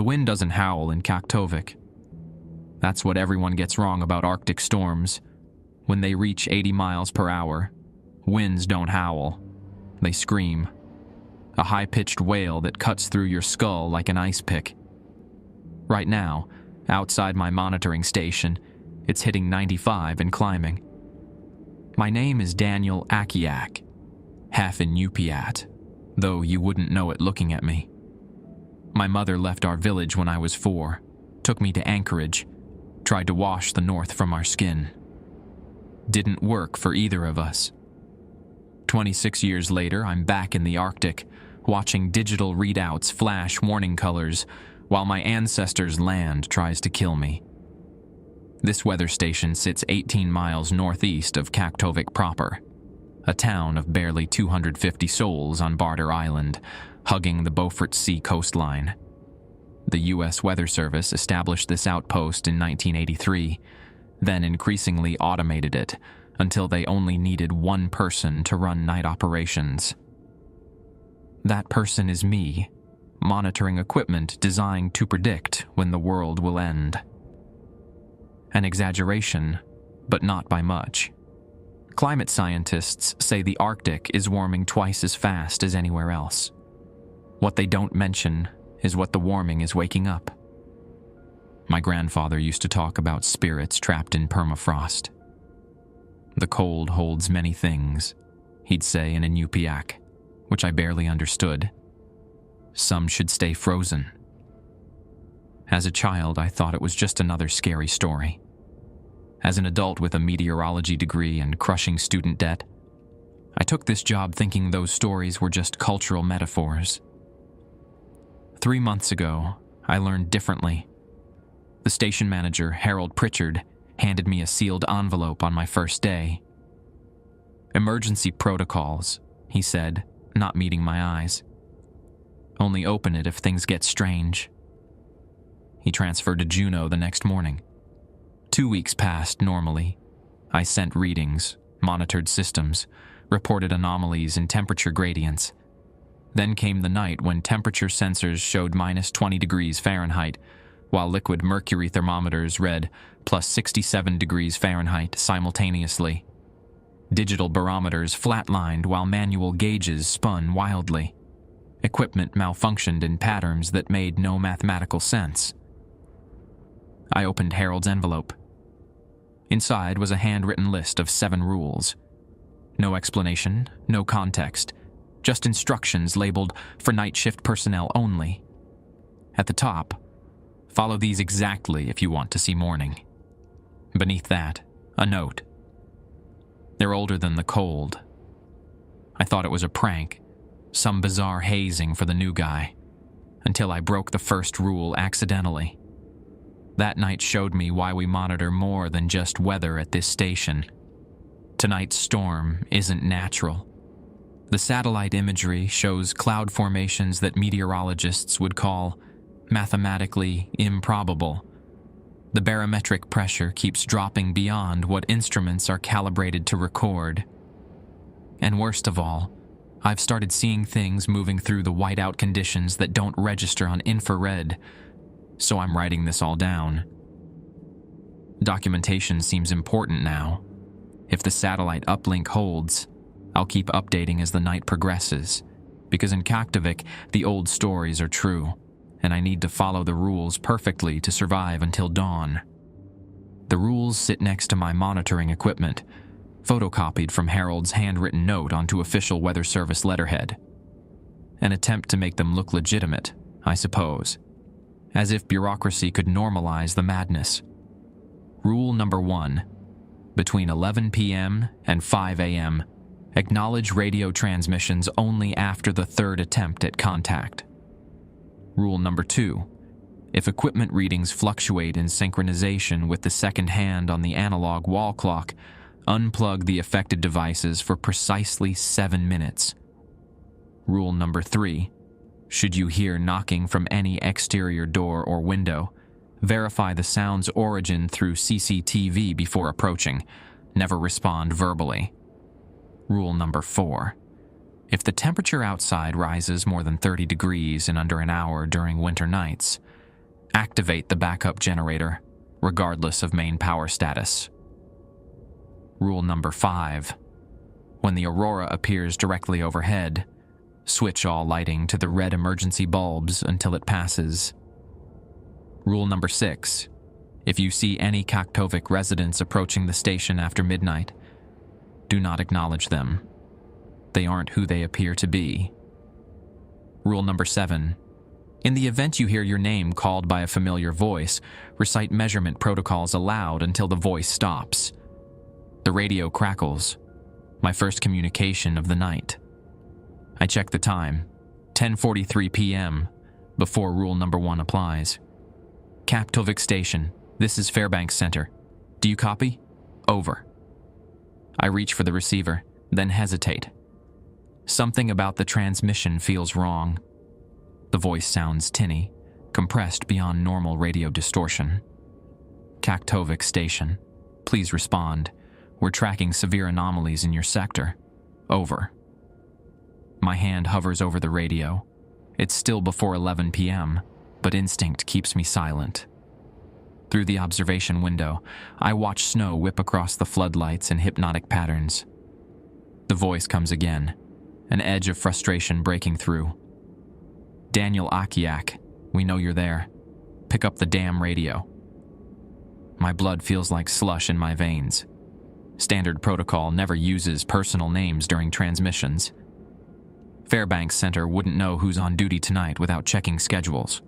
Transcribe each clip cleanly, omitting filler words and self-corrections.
The wind doesn't howl in Kaktovik. That's what everyone gets wrong about Arctic storms. When they reach 80 miles per hour, winds don't howl. They scream. A high-pitched wail that cuts through your skull like an ice pick. Right now, outside my monitoring station, it's hitting 95 and climbing. My name is Daniel Akiak, half Inupiat, though you wouldn't know it looking at me. My mother left our village when I was 4, took me to Anchorage, tried to wash the north from our skin. Didn't work for either of us. 26 years later, I'm back in the Arctic, watching digital readouts flash warning colors while my ancestors' land tries to kill me. This weather station sits 18 miles northeast of Kaktovik proper, a town of barely 250 souls on Barter Island, hugging the Beaufort Sea coastline. The U.S. Weather Service established this outpost in 1983, then increasingly automated it until they only needed one person to run night operations. That person is me, monitoring equipment designed to predict when the world will end. An exaggeration, but not by much. Climate scientists say the Arctic is warming twice as fast as anywhere else. What they don't mention is what the warming is waking up. My grandfather used to talk about spirits trapped in permafrost. The cold holds many things, he'd say in Inupiaq, which I barely understood. Some should stay frozen. As a child, I thought it was just another scary story. As an adult with a meteorology degree and crushing student debt, I took this job thinking those stories were just cultural metaphors. 3 months ago, I learned differently. The station manager, Harold Pritchard, handed me a sealed envelope on my first day. "Emergency protocols," he said, not meeting my eyes. "Only open it if things get strange." He transferred to Juneau the next morning. 2 weeks passed normally. I sent readings, monitored systems, reported anomalies in temperature gradients. Then came the night when temperature sensors showed minus 20 degrees Fahrenheit, while liquid mercury thermometers read plus 67 degrees Fahrenheit simultaneously. Digital barometers flatlined while manual gauges spun wildly. Equipment malfunctioned in patterns that made no mathematical sense. I opened Harold's envelope. Inside was a handwritten list of 7 rules. No explanation, no context, just instructions labeled for night shift personnel only. At the top, follow these exactly if you want to see morning. Beneath that, a note. They're older than the cold. I thought it was a prank, some bizarre hazing for the new guy, until I broke the first rule accidentally. That night showed me why we monitor more than just weather at this station. Tonight's storm isn't natural. The satellite imagery shows cloud formations that meteorologists would call mathematically improbable. The barometric pressure keeps dropping beyond what instruments are calibrated to record. And worst of all, I've started seeing things moving through the whiteout conditions that don't register on infrared, so I'm writing this all down. Documentation seems important now. If the satellite uplink holds, I'll keep updating as the night progresses, because in Kaktovik, the old stories are true, and I need to follow the rules perfectly to survive until dawn. The rules sit next to my monitoring equipment, photocopied from Harold's handwritten note onto official Weather Service letterhead. An attempt to make them look legitimate, I suppose, as if bureaucracy could normalize the madness. Rule number 1. Between 11 p.m. and 5 a.m., acknowledge radio transmissions only after the 3rd attempt at contact. Rule number 2. If equipment readings fluctuate in synchronization with the second hand on the analog wall clock, unplug the affected devices for precisely 7 minutes. Rule number 3. Should you hear knocking from any exterior door or window, verify the sound's origin through CCTV before approaching. Never respond verbally. Rule number 4. If the temperature outside rises more than 30 degrees in under an hour during winter nights, Activate the backup generator, regardless of main power status. Rule number 5. When the aurora appears directly overhead, switch all lighting to the red emergency bulbs until it passes. Rule number 6. If you see any Kaktovik residents approaching the station after midnight, do not acknowledge them. They aren't who they appear to be. Rule number 7. In the event you hear your name called by a familiar voice, recite measurement protocols aloud until the voice stops. The radio crackles. My first communication of the night. I check the time, 10:43 p.m., before rule number 1 applies. Kaktovik Station, this is Fairbanks Center. Do you copy? Over. I reach for the receiver, then hesitate. Something about the transmission feels wrong. The voice sounds tinny, compressed beyond normal radio distortion. Kaktovik Station, please respond. We're tracking severe anomalies in your sector. Over. My hand hovers over the radio. It's still before 11 p.m., but instinct keeps me silent. Through the observation window, I watch snow whip across the floodlights in hypnotic patterns. The voice comes again, an edge of frustration breaking through. Daniel Akiak, we know you're there. Pick up the damn radio. My blood feels like slush in my veins. Standard protocol never uses personal names during transmissions. Fairbanks Center wouldn't know who's on duty tonight without checking schedules.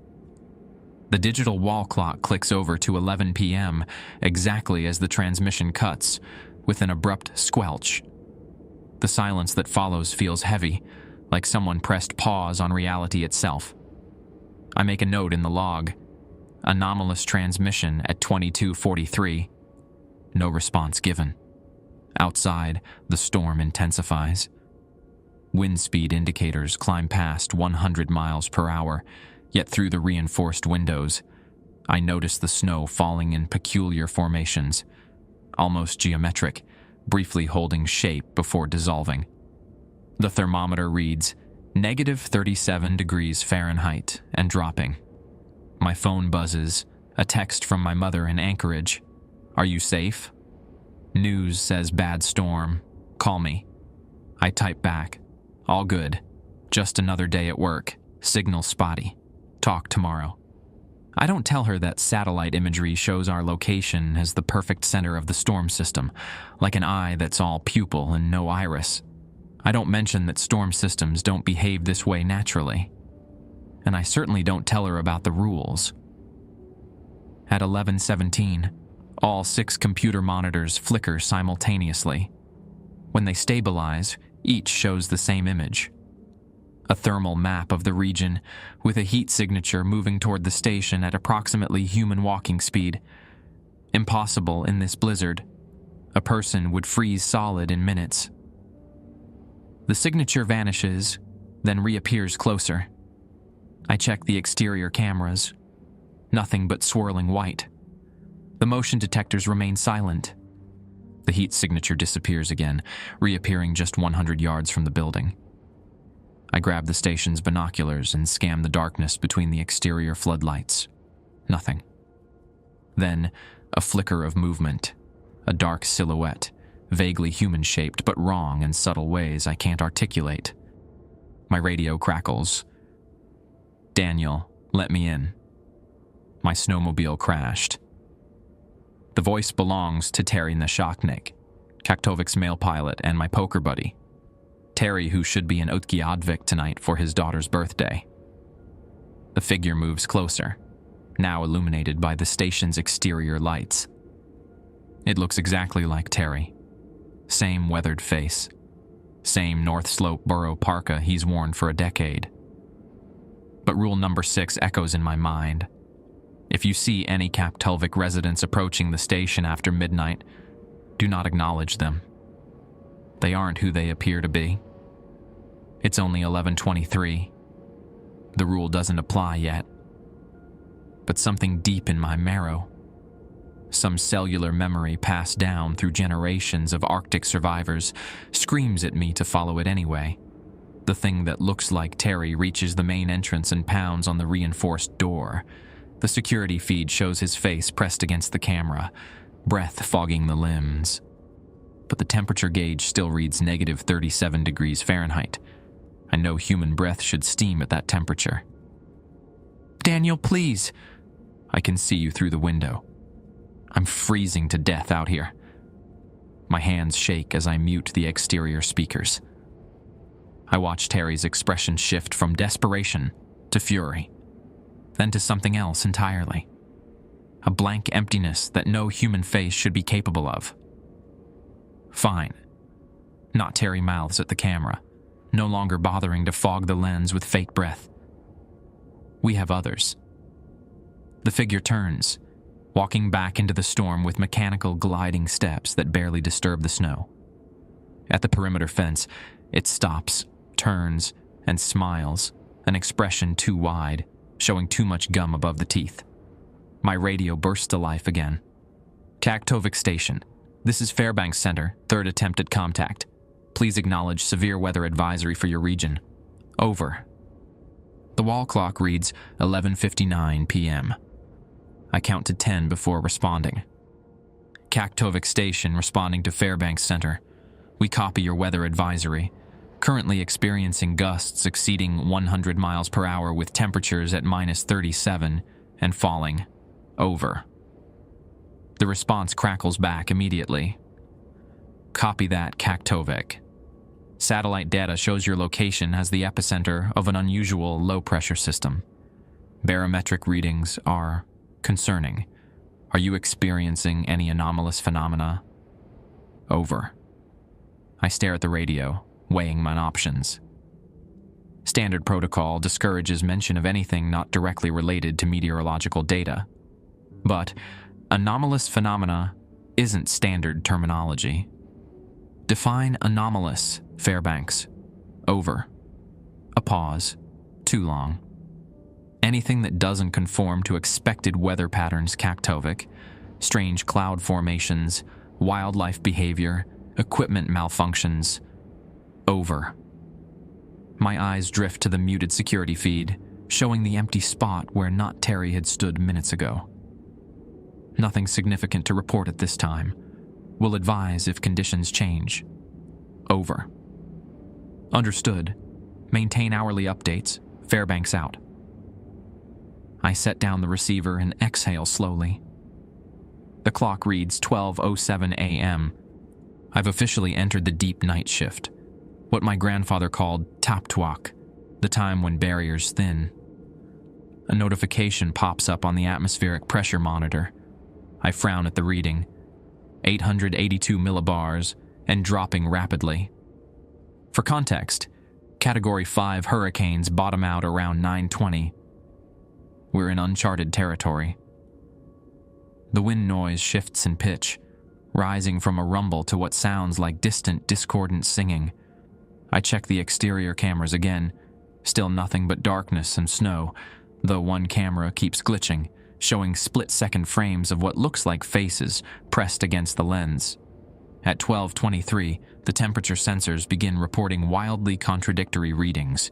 The digital wall clock clicks over to 11 p.m. exactly as the transmission cuts, with an abrupt squelch. The silence that follows feels heavy, like someone pressed pause on reality itself. I make a note in the log. Anomalous transmission at 22:43. No response given. Outside, the storm intensifies. Wind speed indicators climb past 100 miles per hour, yet through the reinforced windows, I notice the snow falling in peculiar formations, almost geometric, briefly holding shape before dissolving. The thermometer reads -37 degrees Fahrenheit and dropping. My phone buzzes, a text from my mother in Anchorage. Are you safe? News says bad storm. Call me. I type back. All good. Just another day at work. Signal spotty. Talk tomorrow. I don't tell her that satellite imagery shows our location as the perfect center of the storm system, like an eye that's all pupil and no iris. I don't mention that storm systems don't behave this way naturally. And I certainly don't tell her about the rules. At 11:17, all 6 computer monitors flicker simultaneously. When they stabilize, each shows the same image. A thermal map of the region, with a heat signature moving toward the station at approximately human walking speed. Impossible in this blizzard. A person would freeze solid in minutes. The signature vanishes, then reappears closer. I check the exterior cameras. Nothing but swirling white. The motion detectors remain silent. The heat signature disappears again, reappearing just 100 yards from the building. I grab the station's binoculars and scan the darkness between the exterior floodlights. Nothing. Then, a flicker of movement. A dark silhouette, vaguely human-shaped but wrong in subtle ways I can't articulate. My radio crackles. Daniel, let me in. My snowmobile crashed. The voice belongs to Terry Nashaknik, Kaktovik's male pilot and my poker buddy. Terry, who should be in Utqiagvik tonight for his daughter's birthday. The figure moves closer, now illuminated by the station's exterior lights. It looks exactly like Terry. Same weathered face. Same North Slope Borough parka he's worn for a decade. But rule number 6 echoes in my mind. If you see any Kaktovik residents approaching the station after midnight, do not acknowledge them. They aren't who they appear to be. It's only 11:23. The rule doesn't apply yet. But something deep in my marrow, some cellular memory passed down through generations of Arctic survivors, screams at me to follow it anyway. The thing that looks like Terry reaches the main entrance and pounds on the reinforced door, The security feed shows his face pressed against the camera, breath fogging the limbs. But the temperature gauge still reads negative 37 degrees Fahrenheit. I know human breath should steam at that temperature. "Daniel, please." I can see you through the window. I'm freezing to death out here. My hands shake as I mute the exterior speakers. I watch Terry's expression shift from desperation to fury, then to something else entirely. A blank emptiness that no human face should be capable of. Fine. Not Terry mouths at the camera, no longer bothering to fog the lens with fake breath. We have others. The figure turns, walking back into the storm with mechanical gliding steps that barely disturb the snow. At the perimeter fence, it stops, turns, and smiles, an expression too wide, showing too much gum above the teeth. My radio bursts to life again. Kaktovik Station. This is Fairbanks Center, third attempt at contact. Please acknowledge severe weather advisory for your region. Over. The wall clock reads 11:59 p.m. I count to 10 before responding. Kaktovik Station responding to Fairbanks Center. We copy your weather advisory. Currently experiencing gusts exceeding 100 miles per hour with temperatures at minus 37 and falling. Over. The response crackles back immediately. Copy that, Kaktovik. Satellite data shows your location as the epicenter of an unusual low-pressure system. Barometric readings are concerning. Are you experiencing any anomalous phenomena? Over. I stare at the radio, weighing my options. Standard protocol discourages mention of anything not directly related to meteorological data. But anomalous phenomena isn't standard terminology. Define anomalous, Fairbanks. Over. A pause. Too long. Anything that doesn't conform to expected weather patterns, Kaktovik. Strange cloud formations, wildlife behavior, equipment malfunctions. Over. My eyes drift to the muted security feed, showing the empty spot where not Terry had stood minutes ago. Nothing significant to report at this time. Will advise if conditions change. Over. Understood. Maintain hourly updates. Fairbanks out. I set down the receiver and exhale slowly. The clock reads 12:07 a.m. I've officially entered the deep night shift, what my grandfather called taptuak, the time when barriers thin. A notification pops up on the atmospheric pressure monitor. I frown at the reading, 882 millibars, and dropping rapidly. For context, Category 5 hurricanes bottom out around 9:20. We're in uncharted territory. The wind noise shifts in pitch, rising from a rumble to what sounds like distant, discordant singing. I check the exterior cameras again, still nothing but darkness and snow, though one camera keeps glitching, showing split-second frames of what looks like faces pressed against the lens. At 12:23, the temperature sensors begin reporting wildly contradictory readings.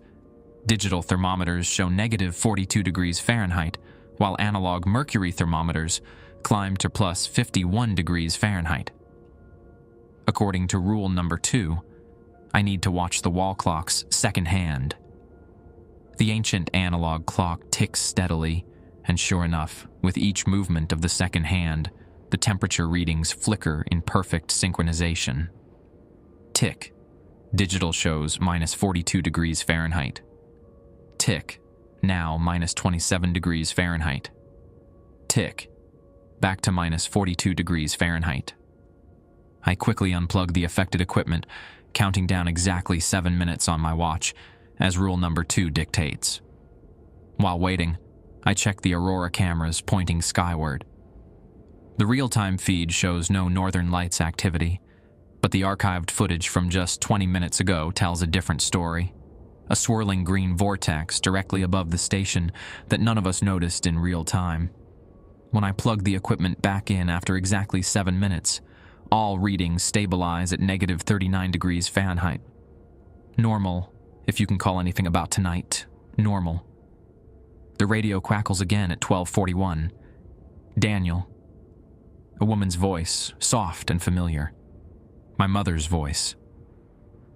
Digital thermometers show negative 42 degrees Fahrenheit, while analog mercury thermometers climb to plus 51 degrees Fahrenheit. According to rule number 2, I need to watch the wall clocks secondhand. The ancient analog clock ticks steadily, and sure enough, with each movement of the second hand, the temperature readings flicker in perfect synchronization. Tick. Digital shows minus 42 degrees Fahrenheit. Tick. Now minus 27 degrees Fahrenheit. Tick. Back to minus 42 degrees Fahrenheit. I quickly unplug the affected equipment, counting down exactly 7 minutes on my watch, as rule number 2 dictates. While waiting, I check the Aurora cameras pointing skyward. The real-time feed shows no northern lights activity, but the archived footage from just 20 minutes ago tells a different story. A swirling green vortex directly above the station that none of us noticed in real time. When I plug the equipment back in after exactly 7 minutes, all readings stabilize at negative 39 degrees Fahrenheit. Normal, if you can call anything about tonight normal. The radio crackles again at 12:41. Daniel. A woman's voice, soft and familiar. My mother's voice.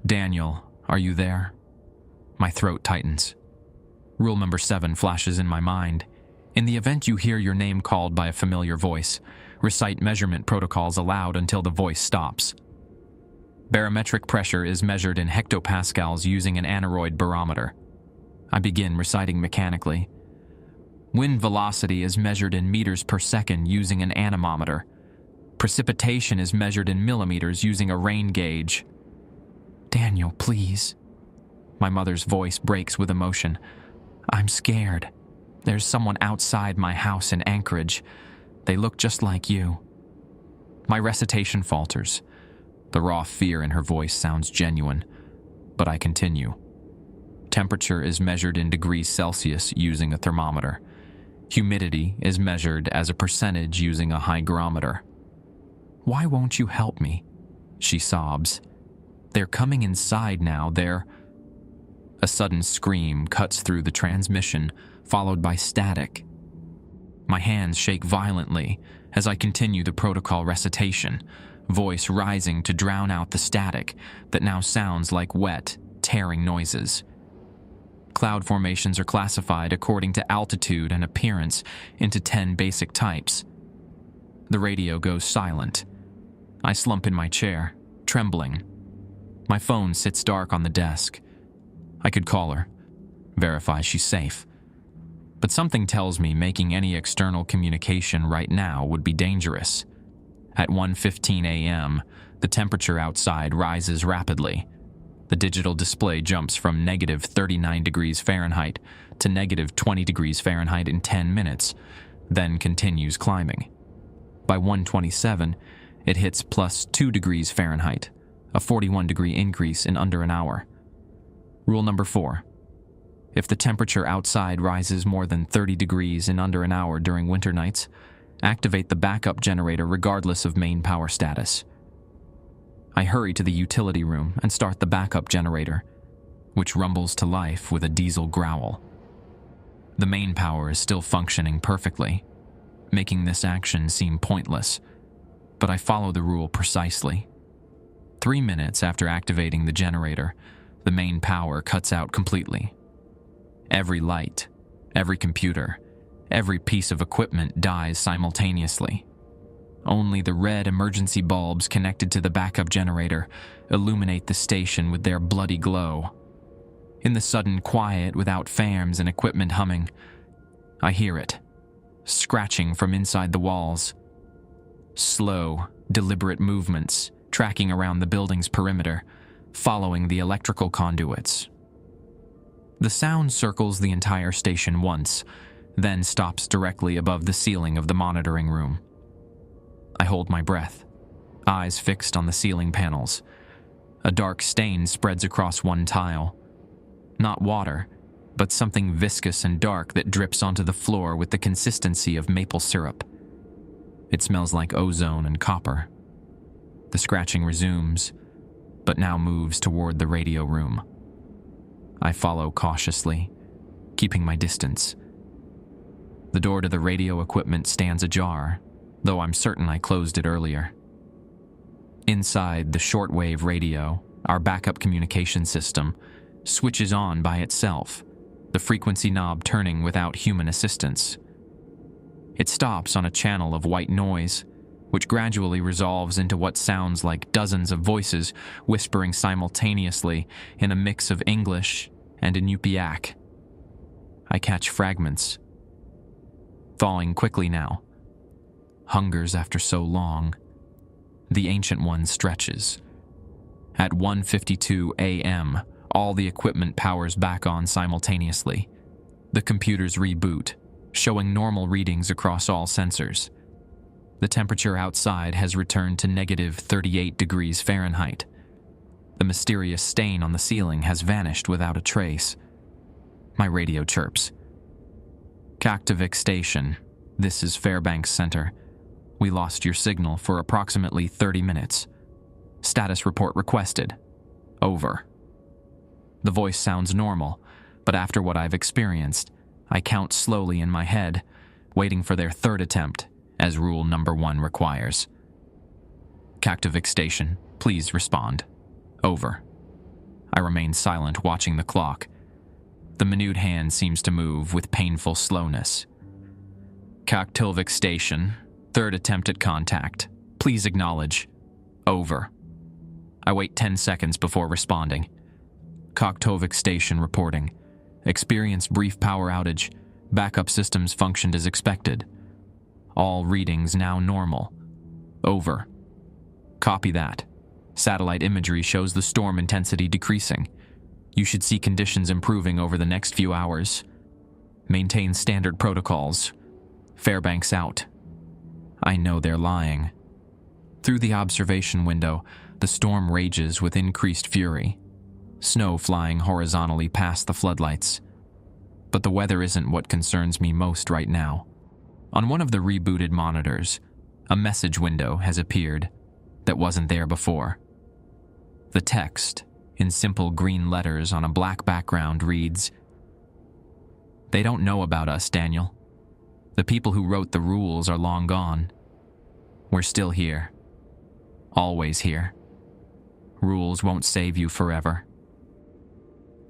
Daniel, are you there? My throat tightens. Rule number 7 flashes in my mind. In the event you hear your name called by a familiar voice, recite measurement protocols aloud until the voice stops. Barometric pressure is measured in hectopascals using an aneroid barometer. I begin reciting mechanically. Wind velocity is measured in meters per second using an anemometer. Precipitation is measured in millimeters using a rain gauge. Daniel, please. My mother's voice breaks with emotion. I'm scared. There's someone outside my house in Anchorage. They look just like you. My recitation falters. The raw fear in her voice sounds genuine, but I continue. Temperature is measured in degrees Celsius using a thermometer. Humidity is measured as a percentage using a hygrometer. Why won't you help me? She sobs. They're coming inside now, they're... A sudden scream cuts through the transmission, followed by static. My hands shake violently as I continue the protocol recitation, voice rising to drown out the static that now sounds like wet, tearing noises. Cloud formations are classified according to altitude and appearance into 10 basic types. The radio goes silent. I slump in my chair, trembling. My phone sits dark on the desk. I could call her, verify she's safe. But something tells me making any external communication right now would be dangerous. At 1:15 a.m., the temperature outside rises rapidly. The digital display jumps from negative 39 degrees Fahrenheit to negative 20 degrees Fahrenheit in 10 minutes, then continues climbing. By 1:27, it hits plus 2 degrees Fahrenheit, a 41-degree increase in under an hour. Rule number 4. If the temperature outside rises more than 30 degrees in under an hour during winter nights, activate the backup generator regardless of main power status. I hurry to the utility room and start the backup generator, which rumbles to life with a diesel growl. The main power is still functioning perfectly, making this action seem pointless, but I follow the rule precisely. 3 minutes after activating the generator, the main power cuts out completely. Every light, every computer, every piece of equipment dies simultaneously. Only the red emergency bulbs connected to the backup generator illuminate the station with their bloody glow. In the sudden quiet without fans and equipment humming, I hear it, scratching from inside the walls. Slow, deliberate movements, tracking around the building's perimeter, following the electrical conduits. The sound circles the entire station once, then stops directly above the ceiling of the monitoring room. I hold my breath, eyes fixed on the ceiling panels. A dark stain spreads across one tile. Not water, but something viscous and dark that drips onto the floor with the consistency of maple syrup. It smells like ozone and copper. The scratching resumes, but now moves toward the radio room. I follow cautiously, keeping my distance. The door to the radio equipment stands ajar, though I'm certain I closed it earlier. Inside the shortwave radio, our backup communication system switches on by itself, the frequency knob turning without human assistance. It stops on a channel of white noise, which gradually resolves into what sounds like dozens of voices whispering simultaneously in a mix of English and Inupiaq. I catch fragments. Thawing quickly now. Hungers after so long. The Ancient One stretches. At 1:52 a.m., all the equipment powers back on simultaneously. The computers reboot, showing normal readings across all sensors. The temperature outside has returned to negative 38 degrees Fahrenheit. The mysterious stain on the ceiling has vanished without a trace. My radio chirps. Kaktovik Station, this is Fairbanks Center. We lost your signal for approximately 30 minutes. Status report requested. Over. The voice sounds normal, but after what I've experienced, I count slowly in my head, waiting for their third attempt, as rule number 1 requires. Kaktovik Station, please respond. Over. I remain silent, watching the clock. The minute hand seems to move with painful slowness. Kaktovik Station, third attempt at contact. Please acknowledge. Over. I wait 10 seconds before responding. Kaktovik Station reporting. Experienced brief power outage. Backup systems functioned as expected. All readings now normal. Over. Copy that. Satellite imagery shows the storm intensity decreasing. You should see conditions improving over the next few hours. Maintain standard protocols. Fairbanks out. I know they're lying. Through the observation window, the storm rages with increased fury. Snow flying horizontally past the floodlights. But the weather isn't what concerns me most right now. On one of the rebooted monitors, a message window has appeared that wasn't there before. The text, in simple green letters on a black background, reads, "They don't know about us, Daniel. The people who wrote the rules are long gone. We're still here. Always here. Rules won't save you forever."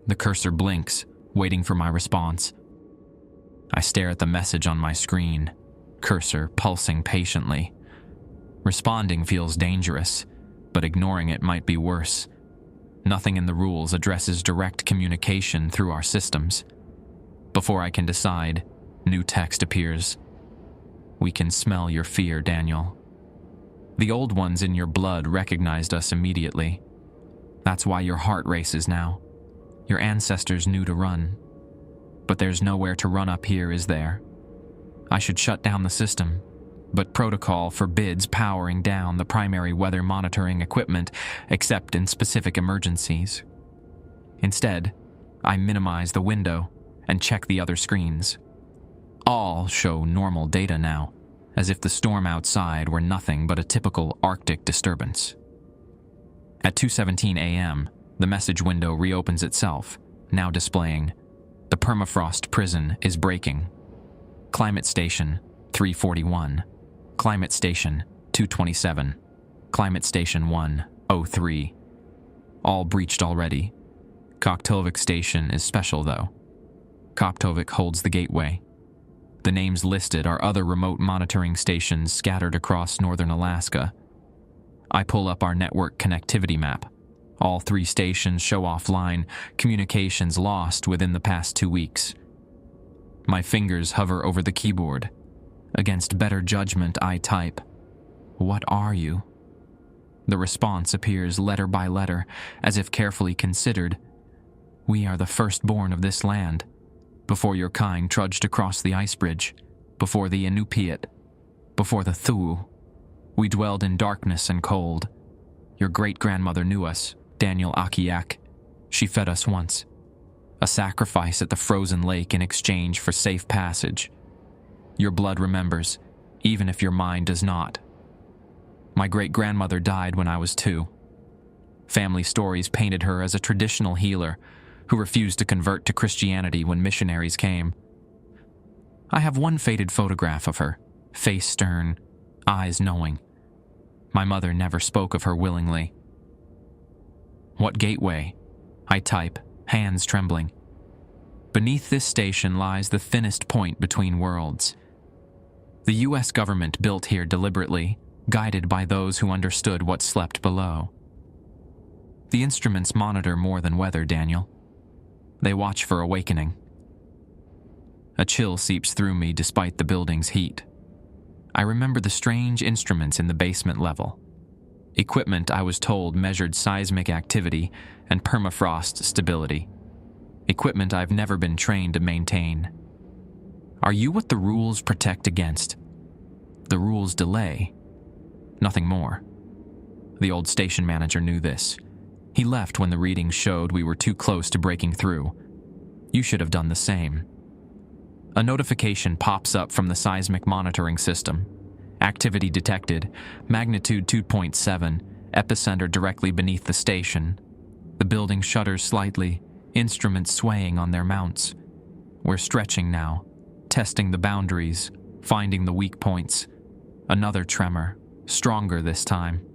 The cursor blinks, waiting for my response. I stare at the message on my screen, cursor pulsing patiently. Responding feels dangerous, but ignoring it might be worse. Nothing in the rules addresses direct communication through our systems. Before I can decide, new text appears. "We can smell your fear, Daniel. The old ones in your blood recognized us immediately. That's why your heart races now. Your ancestors knew to run. But there's nowhere to run up here, is there? I should shut down the system, but protocol forbids powering down the primary weather monitoring equipment except in specific emergencies. Instead, I minimize the window and check the other screens. All show normal data now, as if the storm outside were nothing but a typical Arctic disturbance. At 2:17 a.m., the message window reopens itself, now displaying, "The permafrost prison is breaking. Climate Station 341. Climate Station 227. Climate Station 103. All breached already. Kaktovik Station is special, though. Kaktovik holds the gateway. The names listed are other remote monitoring stations scattered across northern Alaska. I pull up our network connectivity map. All 3 stations show offline, communications lost within the past 2 weeks. My fingers hover over the keyboard. Against better judgment, I type, "What are you?" The response appears letter by letter, as if carefully considered. "We are the firstborn of this land. Before your kind trudged across the ice bridge, before the Inupiat, before the Thule. We dwelled in darkness and cold. Your great-grandmother knew us, Daniel Akiak. She fed us once. A sacrifice at the frozen lake in exchange for safe passage. Your blood remembers, even if your mind does not. My great-grandmother died when I was 2. Family stories painted her as a traditional healer who refused to convert to Christianity when missionaries came. I have one faded photograph of her, face stern, eyes knowing. My mother never spoke of her willingly. What gateway? I type, hands trembling. Beneath this station lies the thinnest point between worlds. The U.S. government built here deliberately, guided by those who understood what slept below. The instruments monitor more than weather, Daniel. They watch for awakening. A chill seeps through me despite the building's heat. I remember the strange instruments in the basement level. Equipment I was told measured seismic activity and permafrost stability. Equipment I've never been trained to maintain. Are you what the rules protect against? The rules delay. Nothing more. The old station manager knew this. He left when the readings showed we were too close to breaking through. You should have done the same. A notification pops up from the seismic monitoring system. Activity detected, magnitude 2.7, epicenter directly beneath the station. The building shudders slightly, instruments swaying on their mounts. We're stretching now, testing the boundaries, finding the weak points. Another tremor, stronger this time.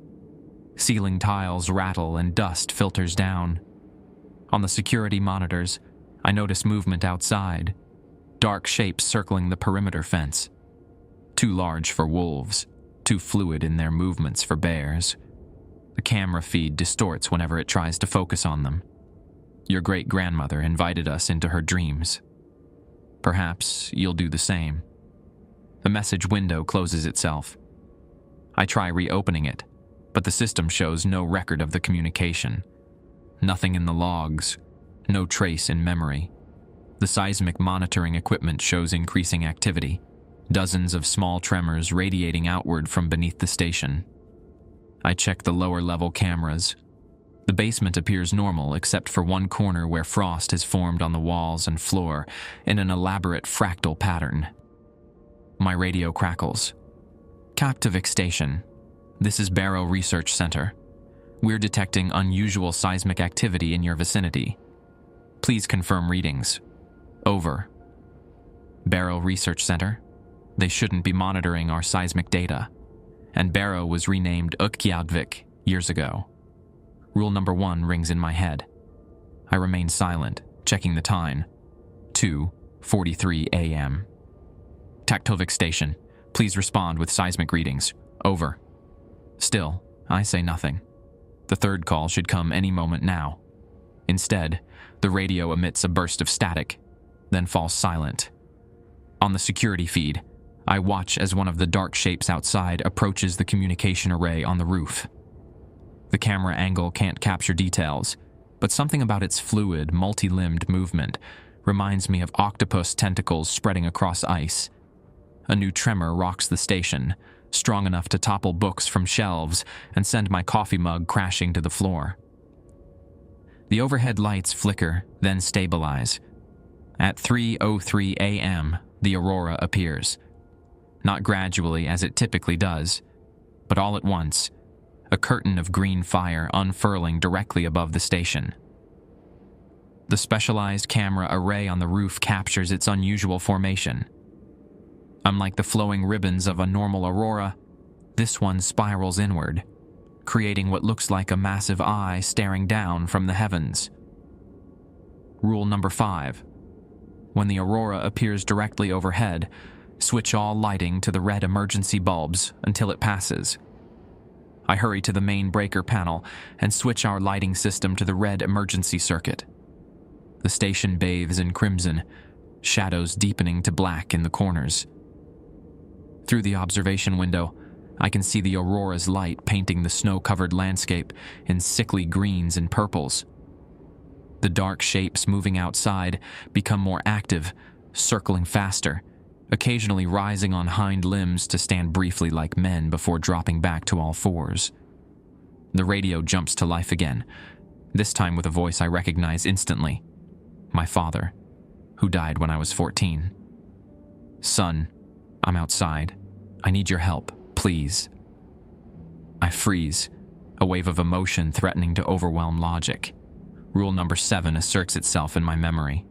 Ceiling tiles rattle and dust filters down. On the security monitors, I notice movement outside, dark shapes circling the perimeter fence. Too large for wolves, too fluid in their movements for bears. The camera feed distorts whenever it tries to focus on them. Your great-grandmother invited us into her dreams. Perhaps you'll do the same. The message window closes itself. I try reopening it, but the system shows no record of the communication. Nothing in the logs, no trace in memory. The seismic monitoring equipment shows increasing activity, dozens of small tremors radiating outward from beneath the station. I check the lower-level cameras. The basement appears normal except for one corner where frost has formed on the walls and floor in an elaborate fractal pattern. My radio crackles. Captivik Station. This is Barrow Research Center. We're detecting unusual seismic activity in your vicinity. Please confirm readings. Over. Barrow Research Center. They shouldn't be monitoring our seismic data. And Barrow was renamed Utqiagvik years ago. Rule number 1 rings in my head. I remain silent, checking the time. 2:43 a.m. Taktovik Station. Please respond with seismic readings. Over. Still, I say nothing. The third call should come any moment now. Instead, the radio emits a burst of static, then falls silent. On the security feed, I watch as one of the dark shapes outside approaches the communication array on the roof. The camera angle can't capture details, but something about its fluid, multi-limbed movement reminds me of octopus tentacles spreading across ice. A new tremor rocks the station, strong enough to topple books from shelves and send my coffee mug crashing to the floor. The overhead lights flicker, then stabilize. At 3:03 a.m., the aurora appears. Not gradually as it typically does, but all at once, a curtain of green fire unfurling directly above the station. The specialized camera array on the roof captures its unusual formation. Unlike the flowing ribbons of a normal aurora, this one spirals inward, creating what looks like a massive eye staring down from the heavens. Rule number 5. When the aurora appears directly overhead, switch all lighting to the red emergency bulbs until it passes. I hurry to the main breaker panel and switch our lighting system to the red emergency circuit. The station bathes in crimson, shadows deepening to black in the corners. Through the observation window, I can see the aurora's light painting the snow-covered landscape in sickly greens and purples. The dark shapes moving outside become more active, circling faster, occasionally rising on hind limbs to stand briefly like men before dropping back to all fours. The radio jumps to life again, this time with a voice I recognize instantly. My father, who died when I was 14. Son, I'm outside. I need your help, please. I freeze, a wave of emotion threatening to overwhelm logic. Rule number 7 asserts itself in my memory.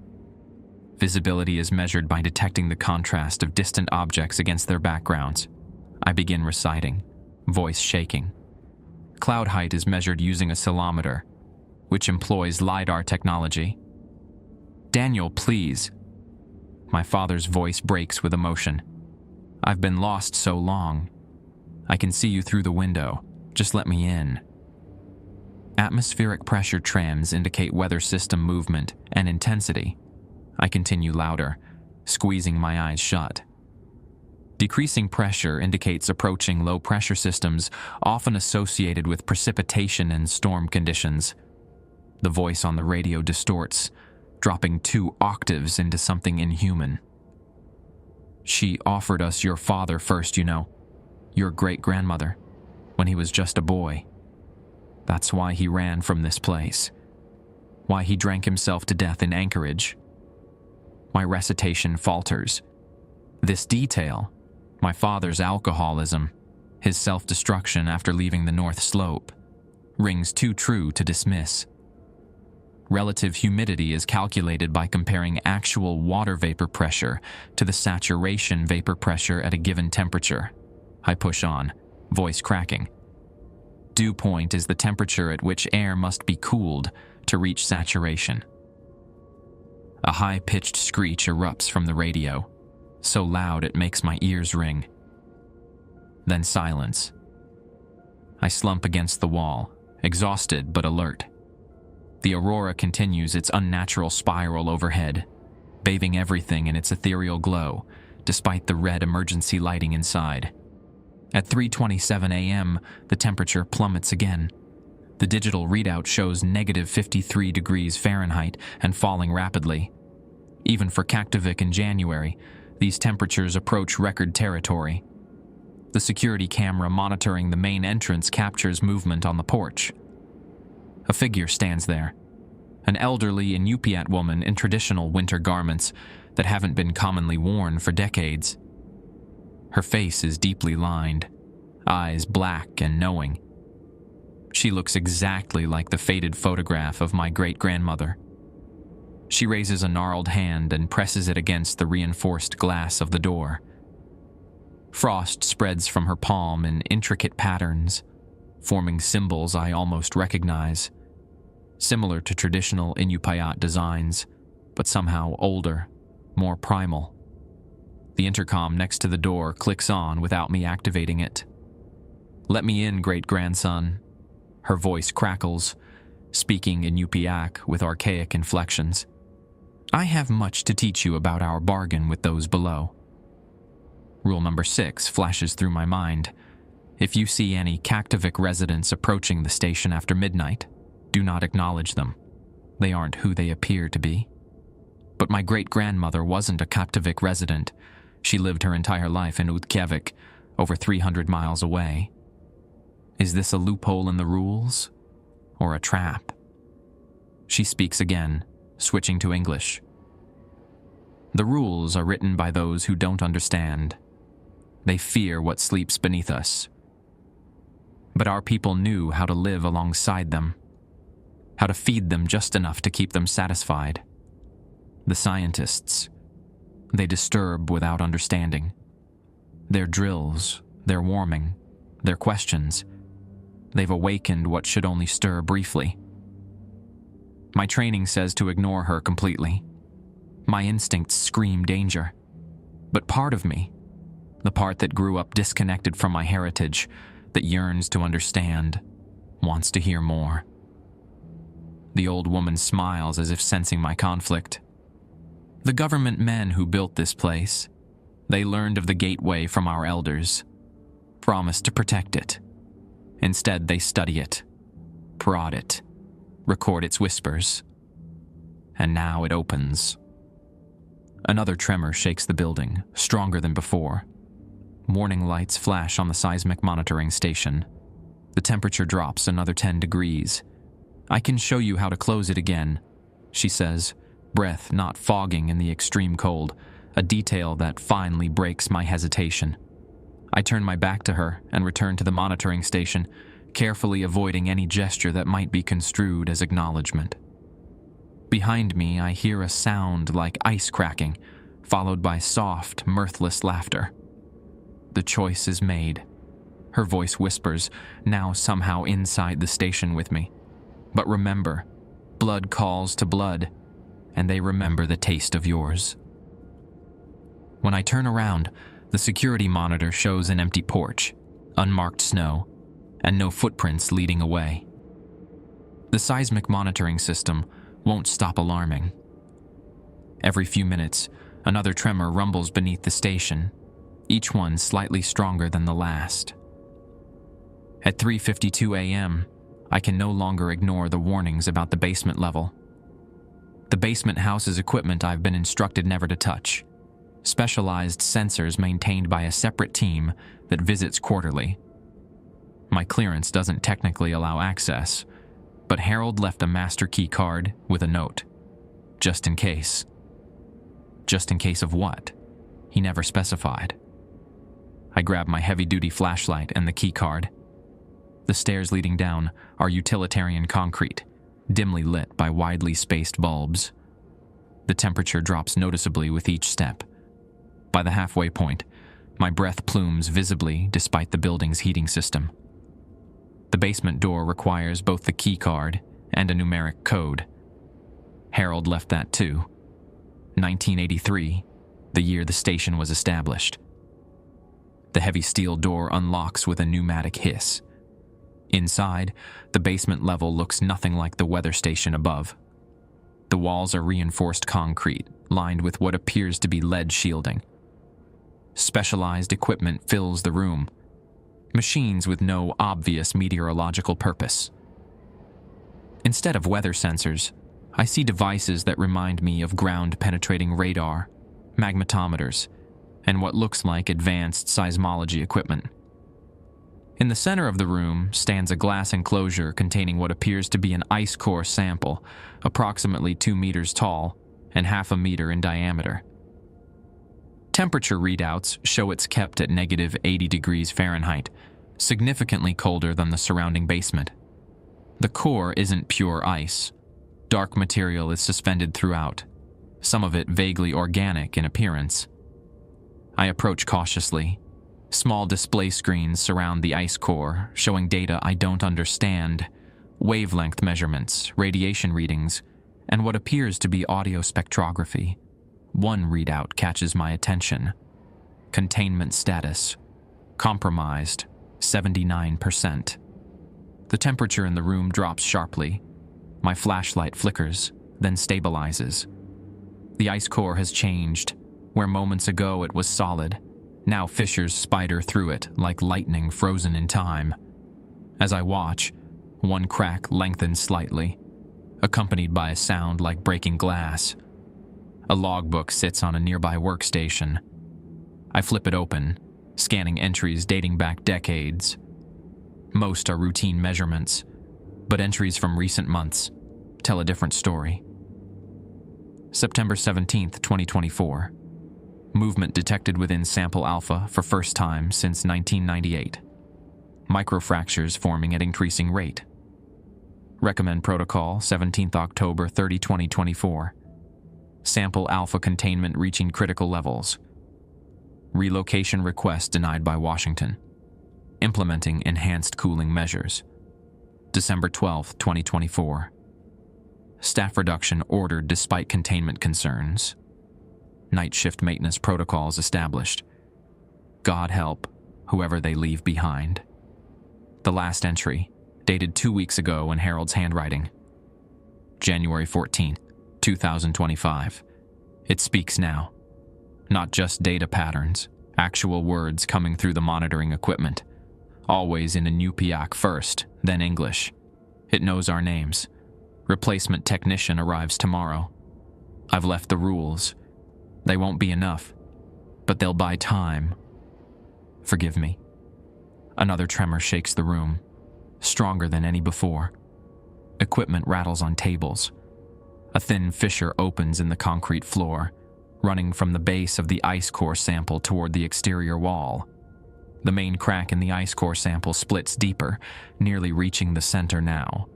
Visibility is measured by detecting the contrast of distant objects against their backgrounds. I begin reciting, voice shaking. Cloud height is measured using a ceilometer, which employs LiDAR technology. Daniel, please. My father's voice breaks with emotion. I've been lost so long. I can see you through the window. Just let me in. Atmospheric pressure trends indicate weather system movement and intensity. I continue louder, squeezing my eyes shut. Decreasing pressure indicates approaching low-pressure systems, often associated with precipitation and storm conditions. The voice on the radio distorts, dropping 2 octaves into something inhuman. She offered us your father first, you know, your great-grandmother, when he was just a boy. That's why he ran from this place. Why he drank himself to death in Anchorage. My recitation falters. This detail, my father's alcoholism, his self-destruction after leaving the North Slope, rings too true to dismiss. Relative humidity is calculated by comparing actual water vapor pressure to the saturation vapor pressure at a given temperature. I push on, voice cracking. Dew point is the temperature at which air must be cooled to reach saturation. A high-pitched screech erupts from the radio, so loud it makes my ears ring. Then silence. I slump against the wall, exhausted but alert. The aurora continues its unnatural spiral overhead, bathing everything in its ethereal glow, despite the red emergency lighting inside. At 3:27 a.m., the temperature plummets again. The digital readout shows negative 53 degrees Fahrenheit and falling rapidly. Even for Kaktovik in January, these temperatures approach record territory. The security camera monitoring the main entrance captures movement on the porch. A figure stands there, an elderly Inupiat woman in traditional winter garments that haven't been commonly worn for decades. Her face is deeply lined, eyes black and knowing. She looks exactly like the faded photograph of my great-grandmother. She raises a gnarled hand and presses it against the reinforced glass of the door. Frost spreads from her palm in intricate patterns, forming symbols I almost recognize. Similar to traditional Inupiat designs, but somehow older, more primal. The intercom next to the door clicks on without me activating it. "Let me in, great-grandson." Her voice crackles, speaking Inupiaq with archaic inflections. "I have much to teach you about our bargain with those below." Rule number 6 flashes through my mind. If you see any Kaktovik residents approaching the station after midnight, do not acknowledge them. They aren't who they appear to be. But my great-grandmother wasn't a Kaktovik resident. She lived her entire life in Utkevik, over 300 miles away. Is this a loophole in the rules? Or a trap? She speaks again, switching to English. "The rules are written by those who don't understand. They fear what sleeps beneath us. But our people knew how to live alongside them, how to feed them just enough to keep them satisfied. The scientists, they disturb without understanding. Their drills, their warming, their questions, they've awakened what should only stir briefly. My training says to ignore her completely. My instincts scream danger. But part of me, the part that grew up disconnected from my heritage, that yearns to understand, wants to hear more." The old woman smiles as if sensing my conflict. "The government men who built this place, they learned of the gateway from our elders, promised to protect it. Instead, they study it, prod it, record its whispers. And now it opens." Another tremor shakes the building, stronger than before. Warning lights flash on the seismic monitoring station. The temperature drops another 10 degrees. "I can show you how to close it again," she says, breath not fogging in the extreme cold, a detail that finally breaks my hesitation. I turn my back to her and return to the monitoring station, carefully avoiding any gesture that might be construed as acknowledgement. Behind me, I hear a sound like ice cracking, followed by soft, mirthless laughter. The choice is made. Her voice whispers, now somehow inside the station with me. "But remember, blood calls to blood, and they remember the taste of yours." When I turn around, the security monitor shows an empty porch, unmarked snow, and no footprints leading away. The seismic monitoring system won't stop alarming. Every few minutes, another tremor rumbles beneath the station, each one slightly stronger than the last. At 3:52 a.m., I can no longer ignore the warnings about the basement level. The basement houses equipment I've been instructed never to touch. Specialized sensors maintained by a separate team that visits quarterly. My clearance doesn't technically allow access, but Harold left a master key card with a note. Just in case. Just in case of what? He never specified. I grab my heavy-duty flashlight and the key card. The stairs leading down are utilitarian concrete, dimly lit by widely spaced bulbs. The temperature drops noticeably with each step. By the halfway point, my breath plumes visibly despite the building's heating system. The basement door requires both the key card and a numeric code. Harold left that too. 1983, the year the station was established. The heavy steel door unlocks with a pneumatic hiss. Inside, the basement level looks nothing like the weather station above. The walls are reinforced concrete, lined with what appears to be lead shielding. Specialized equipment fills the room, machines with no obvious meteorological purpose. Instead of weather sensors, I see devices that remind me of ground-penetrating radar, magnetometers, and what looks like advanced seismology equipment. In the center of the room stands a glass enclosure containing what appears to be an ice core sample, approximately 2 meters tall and half a meter in diameter. Temperature readouts show it's kept at negative 80 degrees Fahrenheit, significantly colder than the surrounding basement. The core isn't pure ice. Dark material is suspended throughout, some of it vaguely organic in appearance. I approach cautiously. Small display screens surround the ice core, showing data I don't understand, wavelength measurements, radiation readings, and what appears to be audio spectrography. One readout catches my attention. Containment status: compromised, 79%. The temperature in the room drops sharply. My flashlight flickers, then stabilizes. The ice core has changed. Where moments ago it was solid, now fissures spider through it like lightning frozen in time. As I watch, one crack lengthens slightly, accompanied by a sound like breaking glass. A logbook sits on a nearby workstation. I flip it open, scanning entries dating back decades. Most are routine measurements, but entries from recent months tell a different story. September 17th, 2024. Movement detected within sample alpha for first time since 1998. Microfractures forming at increasing rate. Recommend protocol 17th October 30, 2024. Sample alpha containment reaching critical levels. Relocation request denied by Washington. Implementing enhanced cooling measures. December 12, 2024. Staff reduction ordered despite containment concerns. Night shift maintenance protocols established. God help whoever they leave behind. The last entry, dated 2 weeks ago in Harold's handwriting. January 14, 2025. It speaks now. Not just data patterns, actual words coming through the monitoring equipment. Always in Inupiaq first, then English. It knows our names. Replacement technician arrives tomorrow. I've left the rules. They won't be enough, but they'll buy time. Forgive me. Another tremor shakes the room, stronger than any before. Equipment rattles on tables. A thin fissure opens in the concrete floor, running from the base of the ice core sample toward the exterior wall. The main crack in the ice core sample splits deeper, nearly reaching the center now.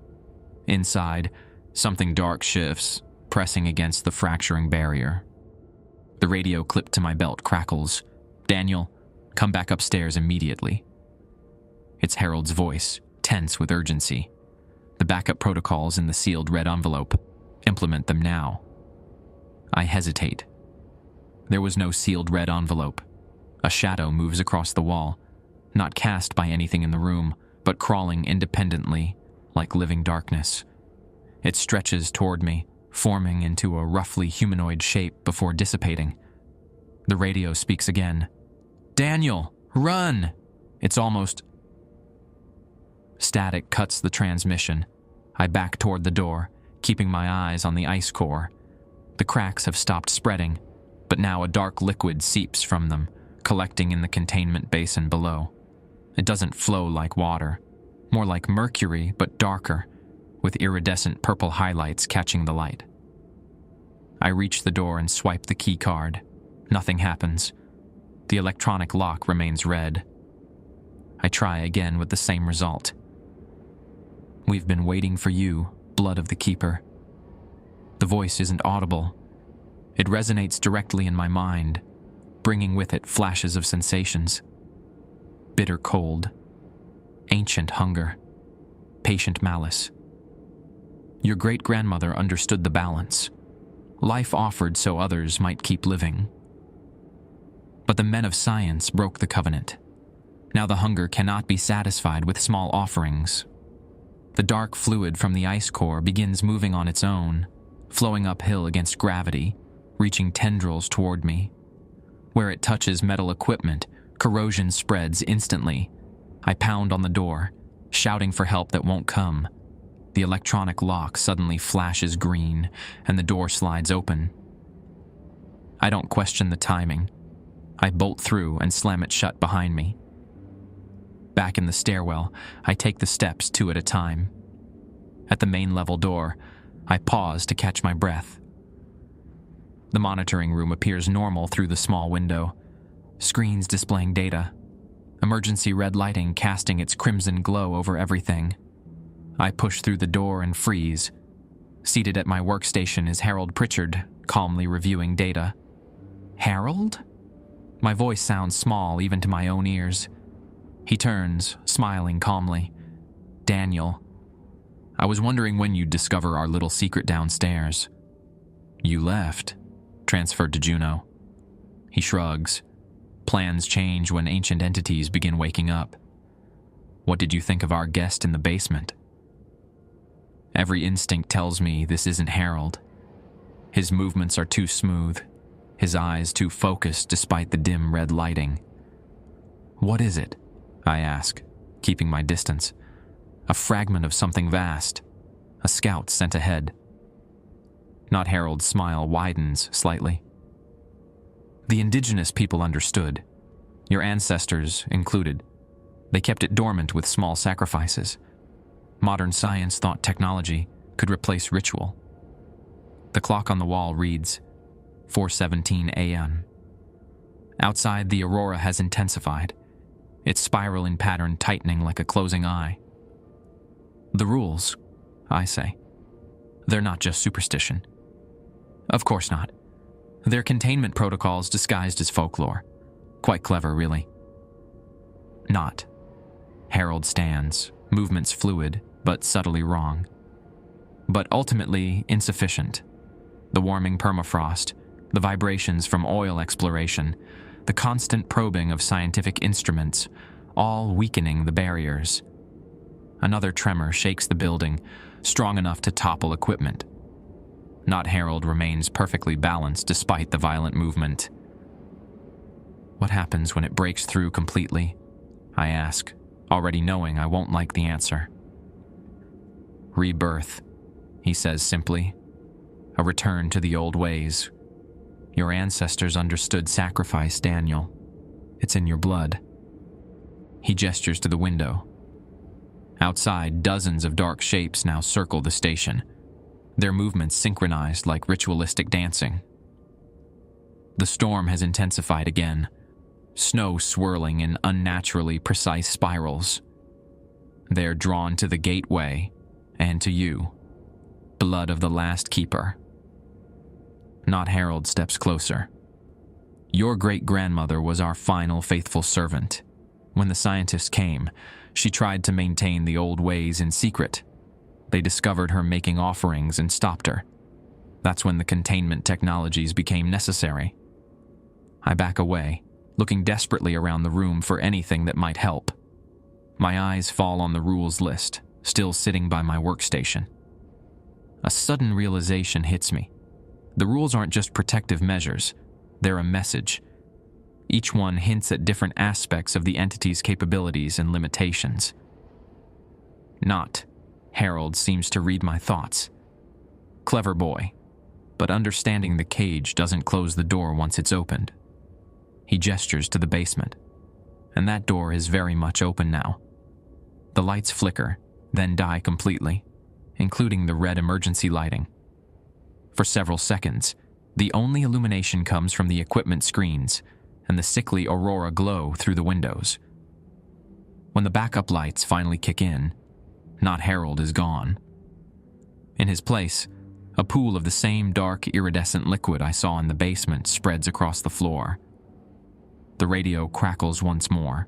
Inside, something dark shifts, pressing against the fracturing barrier. The radio clipped to my belt crackles. "Daniel, come back upstairs immediately." It's Harold's voice, tense with urgency. The backup protocols in the sealed red envelope. Implement them now. I hesitate. There was no sealed red envelope. A shadow moves across the wall, not cast by anything in the room, but crawling independently, like living darkness. It stretches toward me, forming into a roughly humanoid shape before dissipating. The radio speaks again. "Daniel, run!" It's almost... Static cuts the transmission. I back toward the door, keeping my eyes on the ice core. The cracks have stopped spreading, but now a dark liquid seeps from them, collecting in the containment basin below. It doesn't flow like water, more like mercury, but darker, with iridescent purple highlights catching the light. I reach the door and swipe the key card. Nothing happens. The electronic lock remains red. I try again with the same result. "We've been waiting for you," blood of the Keeper. The voice isn't audible. It resonates directly in my mind, bringing with it flashes of sensations. Bitter cold, ancient hunger, patient malice. Your great-grandmother understood the balance. Life offered so others might keep living. But the men of science broke the covenant. Now the hunger cannot be satisfied with small offerings. The dark fluid from the ice core begins moving on its own, flowing uphill against gravity, reaching tendrils toward me. Where it touches metal equipment, corrosion spreads instantly. I pound on the door, shouting for help that won't come. The electronic lock suddenly flashes green, and the door slides open. I don't question the timing. I bolt through and slam it shut behind me. Back in the stairwell, I take the steps 2 at a time. At the main level door, I pause to catch my breath. The monitoring room appears normal through the small window. Screens displaying data. Emergency red lighting casting its crimson glow over everything. I push through the door and freeze. Seated at my workstation is Harold Pritchard, calmly reviewing data. Harold? My voice sounds small even to my own ears. He turns, smiling calmly. Daniel. I was wondering when you'd discover our little secret downstairs. You left. Transferred to Juno. He shrugs. Plans change when ancient entities begin waking up. What did you think of our guest in the basement? Every instinct tells me this isn't Harold. His movements are too smooth, his eyes too focused despite the dim red lighting. What is it? I ask, keeping my distance. A fragment of something vast. A scout sent ahead. Not Harold's smile widens slightly. The indigenous people understood. Your ancestors included. They kept it dormant with small sacrifices. Modern science thought technology could replace ritual. The clock on the wall reads 4:17 a.m. Outside, the aurora has intensified, its spiral in pattern tightening like a closing eye. The rules, I say. They're not just superstition. Of course not. They're containment protocols disguised as folklore. Quite clever, really. Not. Harold stands, movements fluid, but subtly wrong. But ultimately insufficient. The warming permafrost, the vibrations from oil exploration, the constant probing of scientific instruments, all weakening the barriers. Another tremor shakes the building, strong enough to topple equipment. Not Harold remains perfectly balanced despite the violent movement. What happens when it breaks through completely? I ask, already knowing I won't like the answer. Rebirth, he says simply. A return to the old ways. Your ancestors understood sacrifice, Daniel. It's in your blood. He gestures to the window. Outside, dozens of dark shapes now circle the station, their movements synchronized like ritualistic dancing. The storm has intensified again, snow swirling in unnaturally precise spirals. They're drawn to the gateway and to you, blood of the last keeper. Not Harold steps closer. Your great-grandmother was our final faithful servant. When the scientists came, she tried to maintain the old ways in secret. They discovered her making offerings and stopped her. That's when the containment technologies became necessary. I back away, looking desperately around the room for anything that might help. My eyes fall on the rules list, still sitting by my workstation. A sudden realization hits me. The rules aren't just protective measures, they're a message. Each one hints at different aspects of the entity's capabilities and limitations. Not Harold seems to read my thoughts. Clever boy, but understanding the cage doesn't close the door once it's opened. He gestures to the basement, and that door is very much open now. The lights flicker, then die completely, including the red emergency lighting. For several seconds, the only illumination comes from the equipment screens and the sickly aurora glow through the windows. When the backup lights finally kick in, not Harold is gone. In his place, a pool of the same dark, iridescent liquid I saw in the basement spreads across the floor. The radio crackles once more.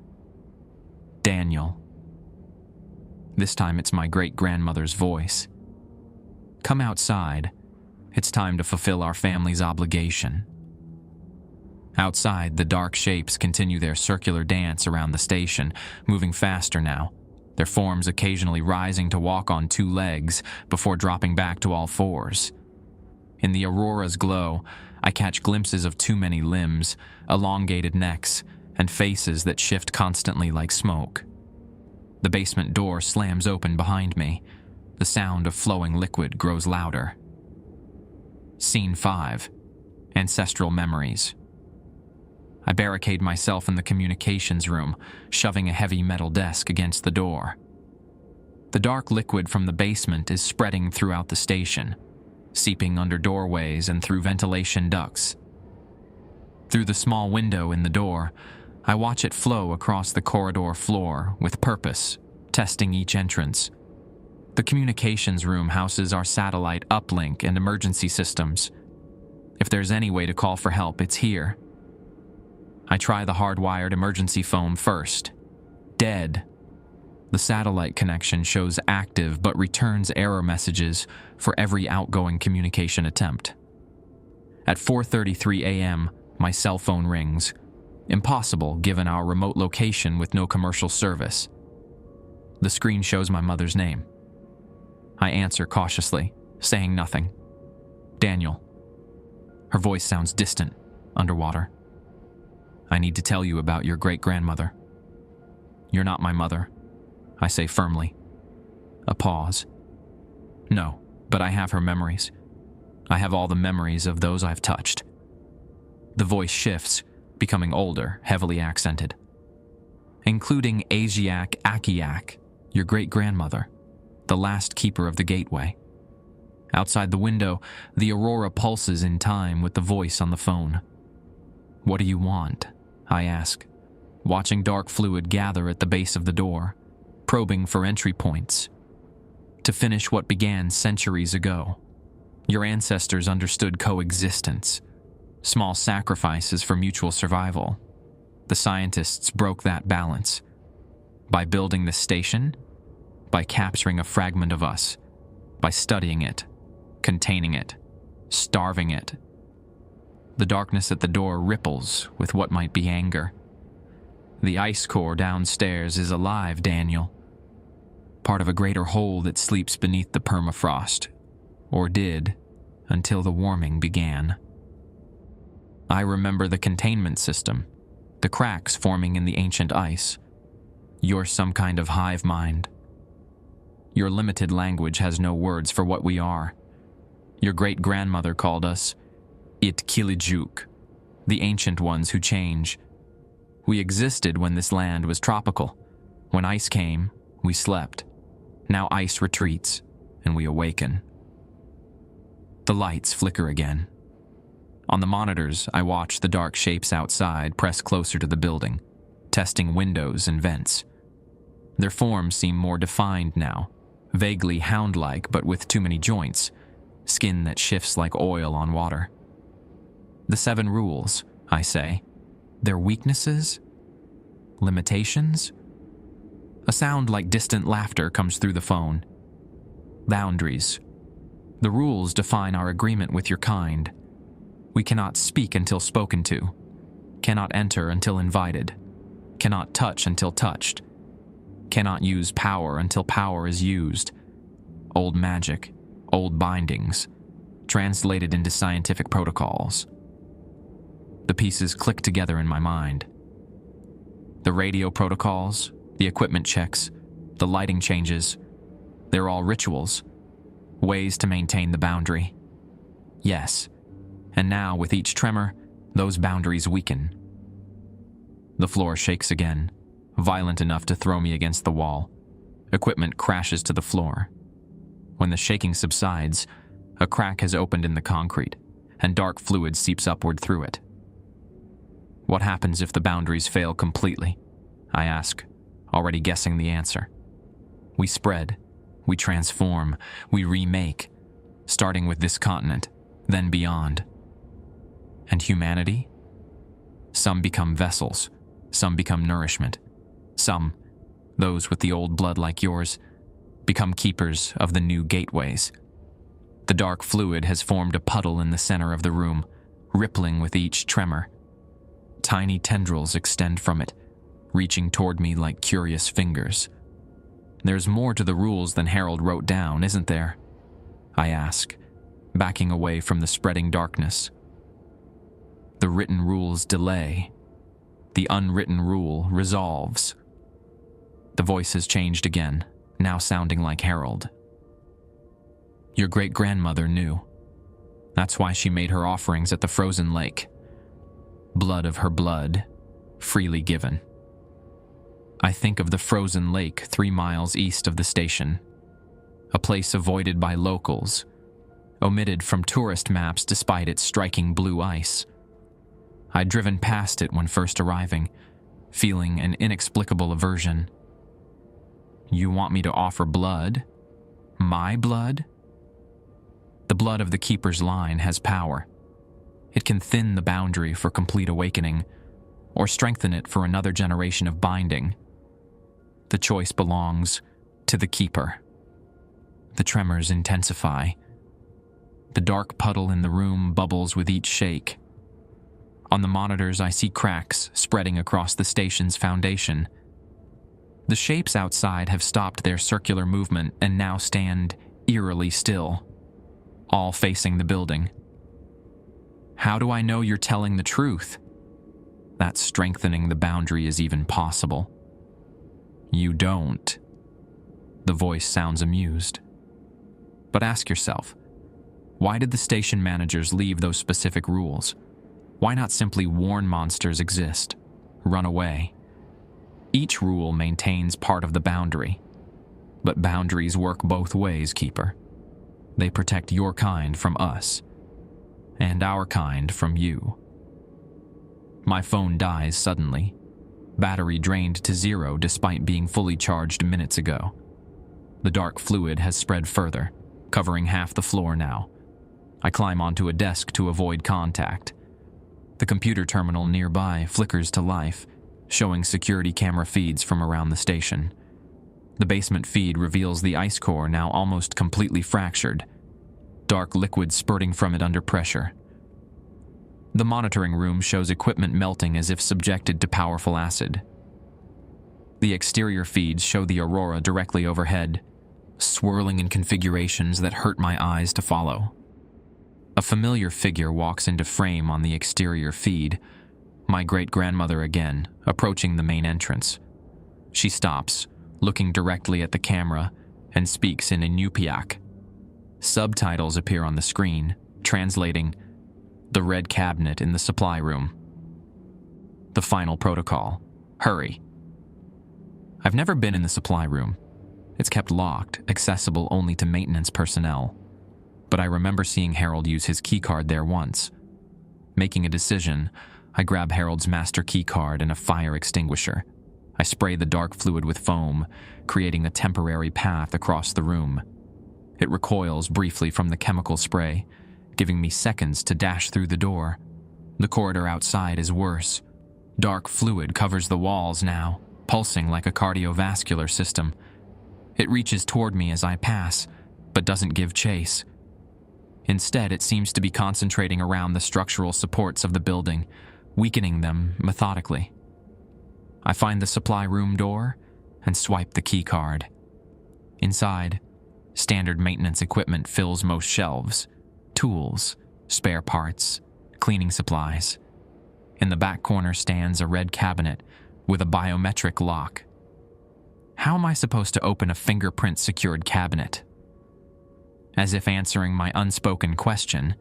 Daniel. This time it's my great-grandmother's voice. Come outside. It's time to fulfill our family's obligation. Outside, the dark shapes continue their circular dance around the station, moving faster now, their forms occasionally rising to walk on two legs before dropping back to all fours. In the aurora's glow, I catch glimpses of too many limbs, elongated necks, and faces that shift constantly like smoke. The basement door slams open behind me. The sound of flowing liquid grows louder. Scene 5. Ancestral Memories. I barricade myself in the communications room, shoving a heavy metal desk against the door. The dark liquid from the basement is spreading throughout the station, seeping under doorways and through ventilation ducts. Through the small window in the door, I watch it flow across the corridor floor with purpose, testing each entrance. The communications room houses our satellite uplink and emergency systems. If there's any way to call for help, it's here. I try the hardwired emergency phone first. Dead. The satellite connection shows active but returns error messages for every outgoing communication attempt. At 4:33 a.m., my cell phone rings. Impossible given our remote location with no commercial service. The screen shows my mother's name. I answer cautiously, saying nothing. Daniel. Her voice sounds distant, underwater. I need to tell you about your great-grandmother. You're not my mother, I say firmly. A pause. No, but I have her memories. I have all the memories of those I've touched. The voice shifts, becoming older, heavily accented. Including Asiak Akiak, your great-grandmother, the last keeper of the gateway. Outside the window, the aurora pulses in time with the voice on the phone. What do you want? I ask, watching dark fluid gather at the base of the door, probing for entry points. To finish what began centuries ago. Your ancestors understood coexistence, small sacrifices for mutual survival. The scientists broke that balance. By building this station, by capturing a fragment of us, by studying it, containing it, starving it. The darkness at the door ripples with what might be anger. The ice core downstairs is alive, Daniel. Part of a greater whole that sleeps beneath the permafrost, or did, until the warming began. I remember the containment system, the cracks forming in the ancient ice. You're some kind of hive mind. Your limited language has no words for what we are. Your great-grandmother called us Itkilijuk, the ancient ones who change. We existed when this land was tropical. When ice came, we slept. Now ice retreats, and we awaken. The lights flicker again. On the monitors, I watch the dark shapes outside press closer to the building, testing windows and vents. Their forms seem more defined now, vaguely hound-like but with too many joints, skin that shifts like oil on water. The 7 rules, I say. Their weaknesses? Limitations? A sound like distant laughter comes through the phone. Boundaries. The rules define our agreement with your kind. We cannot speak until spoken to, cannot enter until invited, cannot touch until touched, cannot use power until power is used. Old magic, old bindings, translated into scientific protocols. The pieces click together in my mind. The radio protocols, the equipment checks, the lighting changes, they're all rituals, ways to maintain the boundary. Yes, and now with each tremor, those boundaries weaken. The floor shakes again, violent enough to throw me against the wall. Equipment crashes to the floor. When the shaking subsides, a crack has opened in the concrete, and dark fluid seeps upward through it. What happens if the boundaries fail completely? I ask, already guessing the answer. We spread, we transform, we remake, starting with this continent, then beyond. And humanity? Some become vessels, some become nourishment. Some, those with the old blood like yours, become keepers of the new gateways. The dark fluid has formed a puddle in the center of the room, rippling with each tremor. Tiny tendrils extend from it, reaching toward me like curious fingers. There's more to the rules than Harold wrote down, isn't there? I ask, backing away from the spreading darkness. The written rules delay. The unwritten rule resolves. The voice has changed again, now sounding like Harold. Your great-grandmother knew. That's why she made her offerings at the frozen lake. Blood of her blood, freely given. I think of the frozen lake 3 miles east of the station, a place avoided by locals, omitted from tourist maps despite its striking blue ice. I'd driven past it when first arriving, feeling an inexplicable aversion. You want me to offer blood? My blood? The blood of the Keeper's line has power. It can thin the boundary for complete awakening, or strengthen it for another generation of binding. The choice belongs to the Keeper. The tremors intensify. The dark puddle in the room bubbles with each shake. On the monitors, I see cracks spreading across the station's foundation. The shapes outside have stopped their circular movement and now stand eerily still, all facing the building. How do I know you're telling the truth? That strengthening the boundary is even possible. You don't. The voice sounds amused. But ask yourself, why did the station managers leave those specific rules? Why not simply warn monsters exist, run away? Each rule maintains part of the boundary. But boundaries work both ways, Keeper. They protect your kind from us, and our kind from you. My phone dies suddenly. Battery drained to 0 despite being fully charged minutes ago. The dark fluid has spread further, covering half the floor now. I climb onto a desk to avoid contact. The computer terminal nearby flickers to life, showing security camera feeds from around the station. The basement feed reveals the ice core now almost completely fractured, dark liquid spurting from it under pressure. The monitoring room shows equipment melting as if subjected to powerful acid. The exterior feeds show the aurora directly overhead, swirling in configurations that hurt my eyes to follow. A familiar figure walks into frame on the exterior feed, my great-grandmother again, approaching the main entrance. She stops, looking directly at the camera, and speaks in Inupiaq. Subtitles appear on the screen, translating, "The red cabinet in the supply room. The final protocol. Hurry." I've never been in the supply room. It's kept locked, accessible only to maintenance personnel. But I remember seeing Harold use his keycard there once. Making a decision, I grab Harold's master keycard and a fire extinguisher. I spray the dark fluid with foam, creating a temporary path across the room. It recoils briefly from the chemical spray, giving me seconds to dash through the door. The corridor outside is worse. Dark fluid covers the walls now, pulsing like a cardiovascular system. It reaches toward me as I pass, but doesn't give chase. Instead, it seems to be concentrating around the structural supports of the building, weakening them methodically. I find the supply room door and swipe the key card. Inside, standard maintenance equipment fills most shelves. Tools, spare parts, cleaning supplies. In the back corner stands a red cabinet with a biometric lock. How am I supposed to open a fingerprint-secured cabinet? As if answering my unspoken question,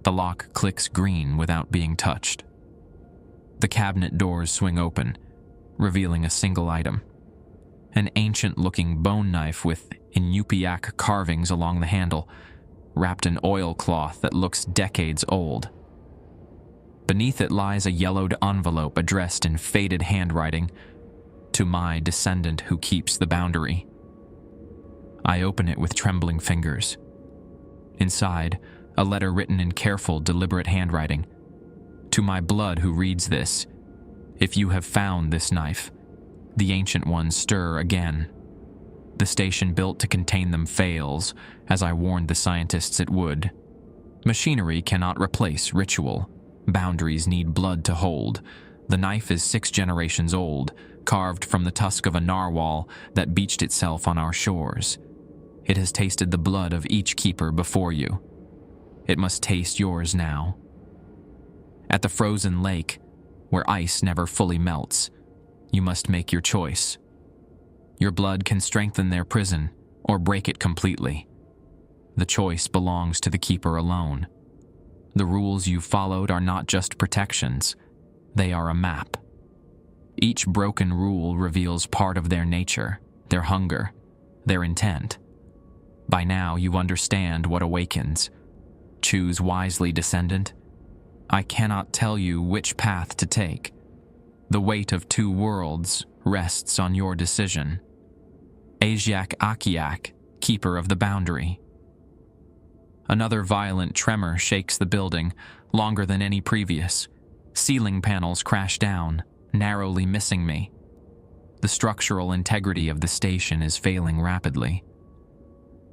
the lock clicks green without being touched. The cabinet doors swing open, revealing a single item. An ancient-looking bone knife with Inupiaq carvings along the handle, wrapped in oilcloth that looks decades old. Beneath it lies a yellowed envelope addressed in faded handwriting, "To my descendant who keeps the boundary." I open it with trembling fingers. Inside, a letter written in careful, deliberate handwriting. To my blood who reads this, if you have found this knife, the ancient ones stir again. The station built to contain them fails, as I warned the scientists it would. Machinery cannot replace ritual. Boundaries need blood to hold. The knife is 6 generations old, carved from the tusk of a narwhal that beached itself on our shores. It has tasted the blood of each keeper before you. It must taste yours now. At the frozen lake, where ice never fully melts, you must make your choice. Your blood can strengthen their prison or break it completely. The choice belongs to the keeper alone. The rules you followed are not just protections, they are a map. Each broken rule reveals part of their nature, their hunger, their intent. By now you understand what awakens. Choose wisely, descendant. I cannot tell you which path to take. The weight of 2 worlds rests on your decision. Asiak Akiak, keeper of the boundary. Another violent tremor shakes the building, longer than any previous. Ceiling panels crash down, narrowly missing me. The structural integrity of the station is failing rapidly.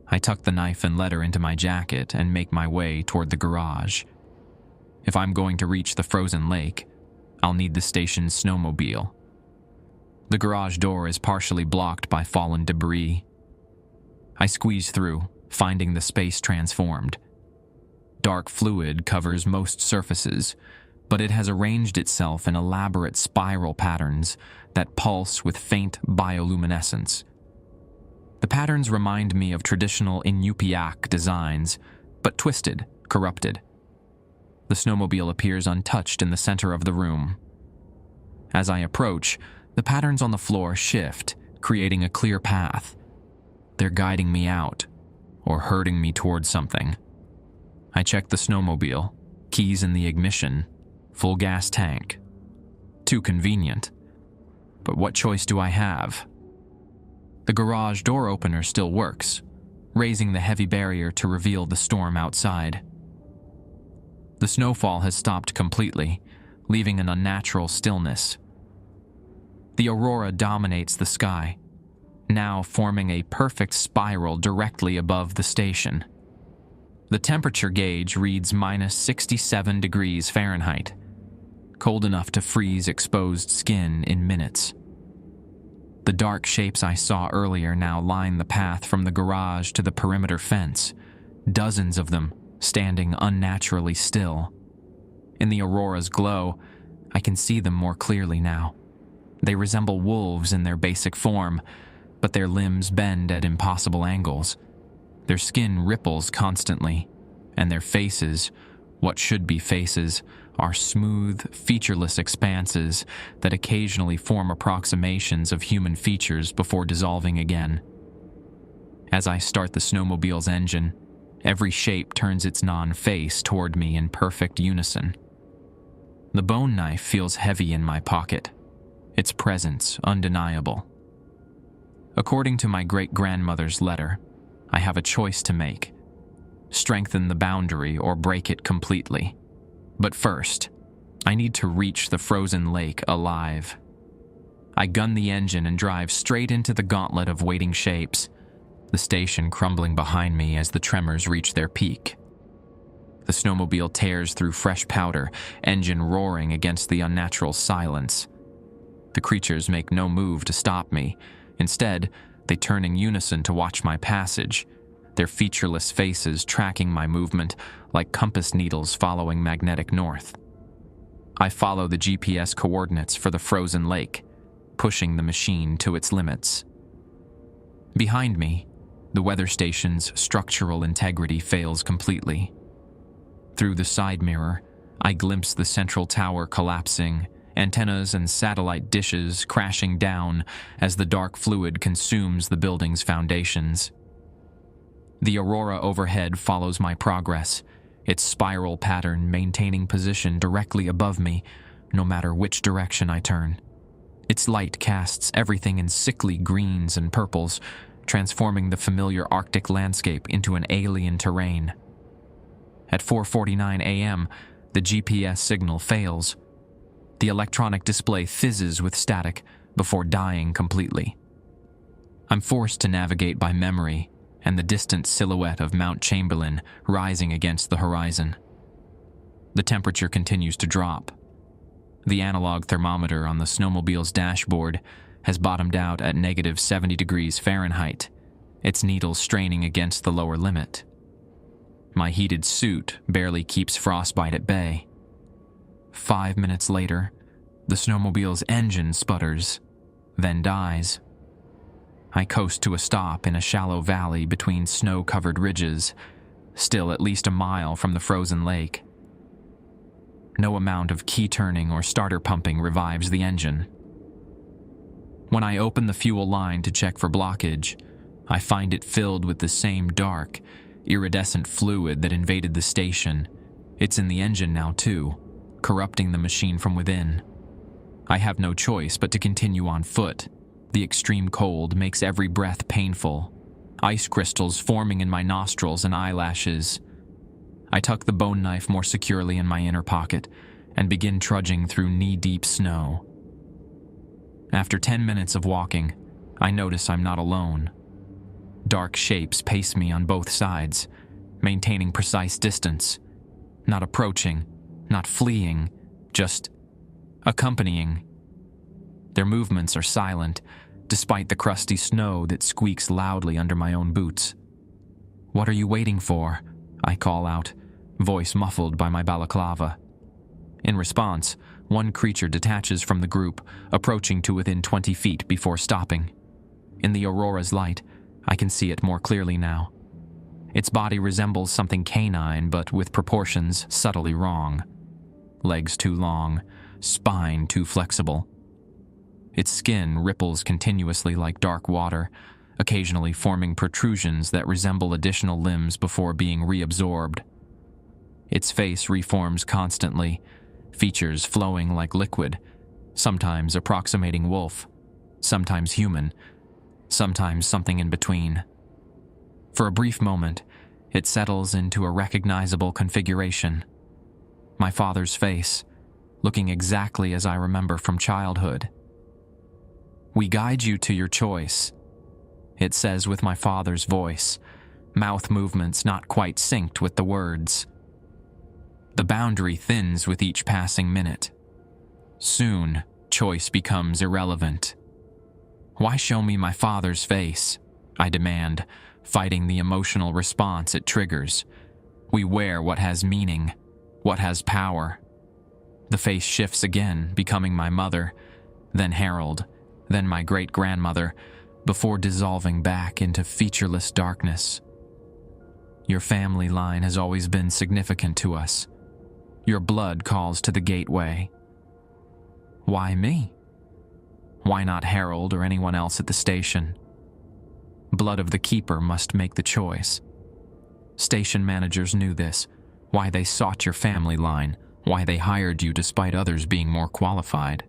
I tuck the knife and letter into my jacket and make my way toward the garage. If I'm going to reach the frozen lake, I'll need the station's snowmobile. The garage door is partially blocked by fallen debris. I squeeze through, finding the space transformed. Dark fluid covers most surfaces, but it has arranged itself in elaborate spiral patterns that pulse with faint bioluminescence. The patterns remind me of traditional Inupiaq designs, but twisted, corrupted. The snowmobile appears untouched in the center of the room. As I approach, the patterns on the floor shift, creating a clear path. They're guiding me out, or herding me towards something. I check the snowmobile, keys in the ignition, full gas tank. Too convenient. But what choice do I have? The garage door opener still works, raising the heavy barrier to reveal the storm outside. The snowfall has stopped completely, leaving an unnatural stillness. The aurora dominates the sky, now forming a perfect spiral directly above the station. The temperature gauge reads -67 degrees Fahrenheit, cold enough to freeze exposed skin in minutes. The dark shapes I saw earlier now line the path from the garage to the perimeter fence, dozens of them standing unnaturally still. In the aurora's glow, I can see them more clearly now. They resemble wolves in their basic form, but their limbs bend at impossible angles. Their skin ripples constantly, and their faces, what should be faces, are smooth, featureless expanses that occasionally form approximations of human features before dissolving again. As I start the snowmobile's engine, every shape turns its non-face toward me in perfect unison. The bone knife feels heavy in my pocket, its presence undeniable. According to my great-grandmother's letter, I have a choice to make: strengthen the boundary or break it completely. But first, I need to reach the frozen lake alive. I gun the engine and drive straight into the gauntlet of waiting shapes, the station crumbling behind me as the tremors reach their peak. The snowmobile tears through fresh powder, engine roaring against the unnatural silence. The creatures make no move to stop me. Instead, they turn in unison to watch my passage, their featureless faces tracking my movement like compass needles following magnetic north. I follow the GPS coordinates for the frozen lake, pushing the machine to its limits. Behind me, the weather station's structural integrity fails completely. Through the side mirror, I glimpse the central tower collapsing, antennas and satellite dishes crashing down as the dark fluid consumes the building's foundations. The aurora overhead follows my progress, its spiral pattern maintaining position directly above me, no matter which direction I turn. Its light casts everything in sickly greens and purples, transforming the familiar Arctic landscape into an alien terrain. At 4:49 a.m., the GPS signal fails. The electronic display fizzes with static before dying completely. I'm forced to navigate by memory and the distant silhouette of Mount Chamberlain rising against the horizon. The temperature continues to drop. The analog thermometer on the snowmobile's dashboard has bottomed out at negative 70 degrees Fahrenheit, its needles straining against the lower limit. My heated suit barely keeps frostbite at bay. 5 minutes later, the snowmobile's engine sputters, then dies. I coast to a stop in a shallow valley between snow-covered ridges, still at least a mile from the frozen lake. No amount of key turning or starter pumping revives the engine. When I open the fuel line to check for blockage, I find it filled with the same dark, iridescent fluid that invaded the station. It's in the engine now too, corrupting the machine from within. I have no choice but to continue on foot. The extreme cold makes every breath painful, ice crystals forming in my nostrils and eyelashes. I tuck the bone knife more securely in my inner pocket and begin trudging through knee-deep snow. After 10 minutes of walking, I notice I'm not alone. Dark shapes pace me on both sides, maintaining precise distance, not approaching, not fleeing, just accompanying. Their movements are silent, despite the crusty snow that squeaks loudly under my own boots. "What are you waiting for?" I call out, voice muffled by my balaclava. In response, one creature detaches from the group, approaching to within 20 feet before stopping. In the aurora's light, I can see it more clearly now. Its body resembles something canine, but with proportions subtly wrong. Legs too long, spine too flexible. Its skin ripples continuously like dark water, occasionally forming protrusions that resemble additional limbs before being reabsorbed. Its face reforms constantly, features flowing like liquid, sometimes approximating wolf, sometimes human, sometimes something in between. For a brief moment, it settles into a recognizable configuration. My father's face, looking exactly as I remember from childhood. "We guide you to your choice," it says with my father's voice, mouth movements not quite synced with the words. The boundary thins with each passing minute. Soon, choice becomes irrelevant. "Why show me my father's face?" I demand, fighting the emotional response it triggers. We wear what has meaning, what has power. The face shifts again, becoming my mother, then Harold, then my great-grandmother, before dissolving back into featureless darkness. "Your family line has always been significant to us. Your blood calls to the gateway." Why me? Why not Harold or anyone else at the station? Blood of the keeper must make the choice. Station managers knew this, why they sought your family line, why they hired you despite others being more qualified.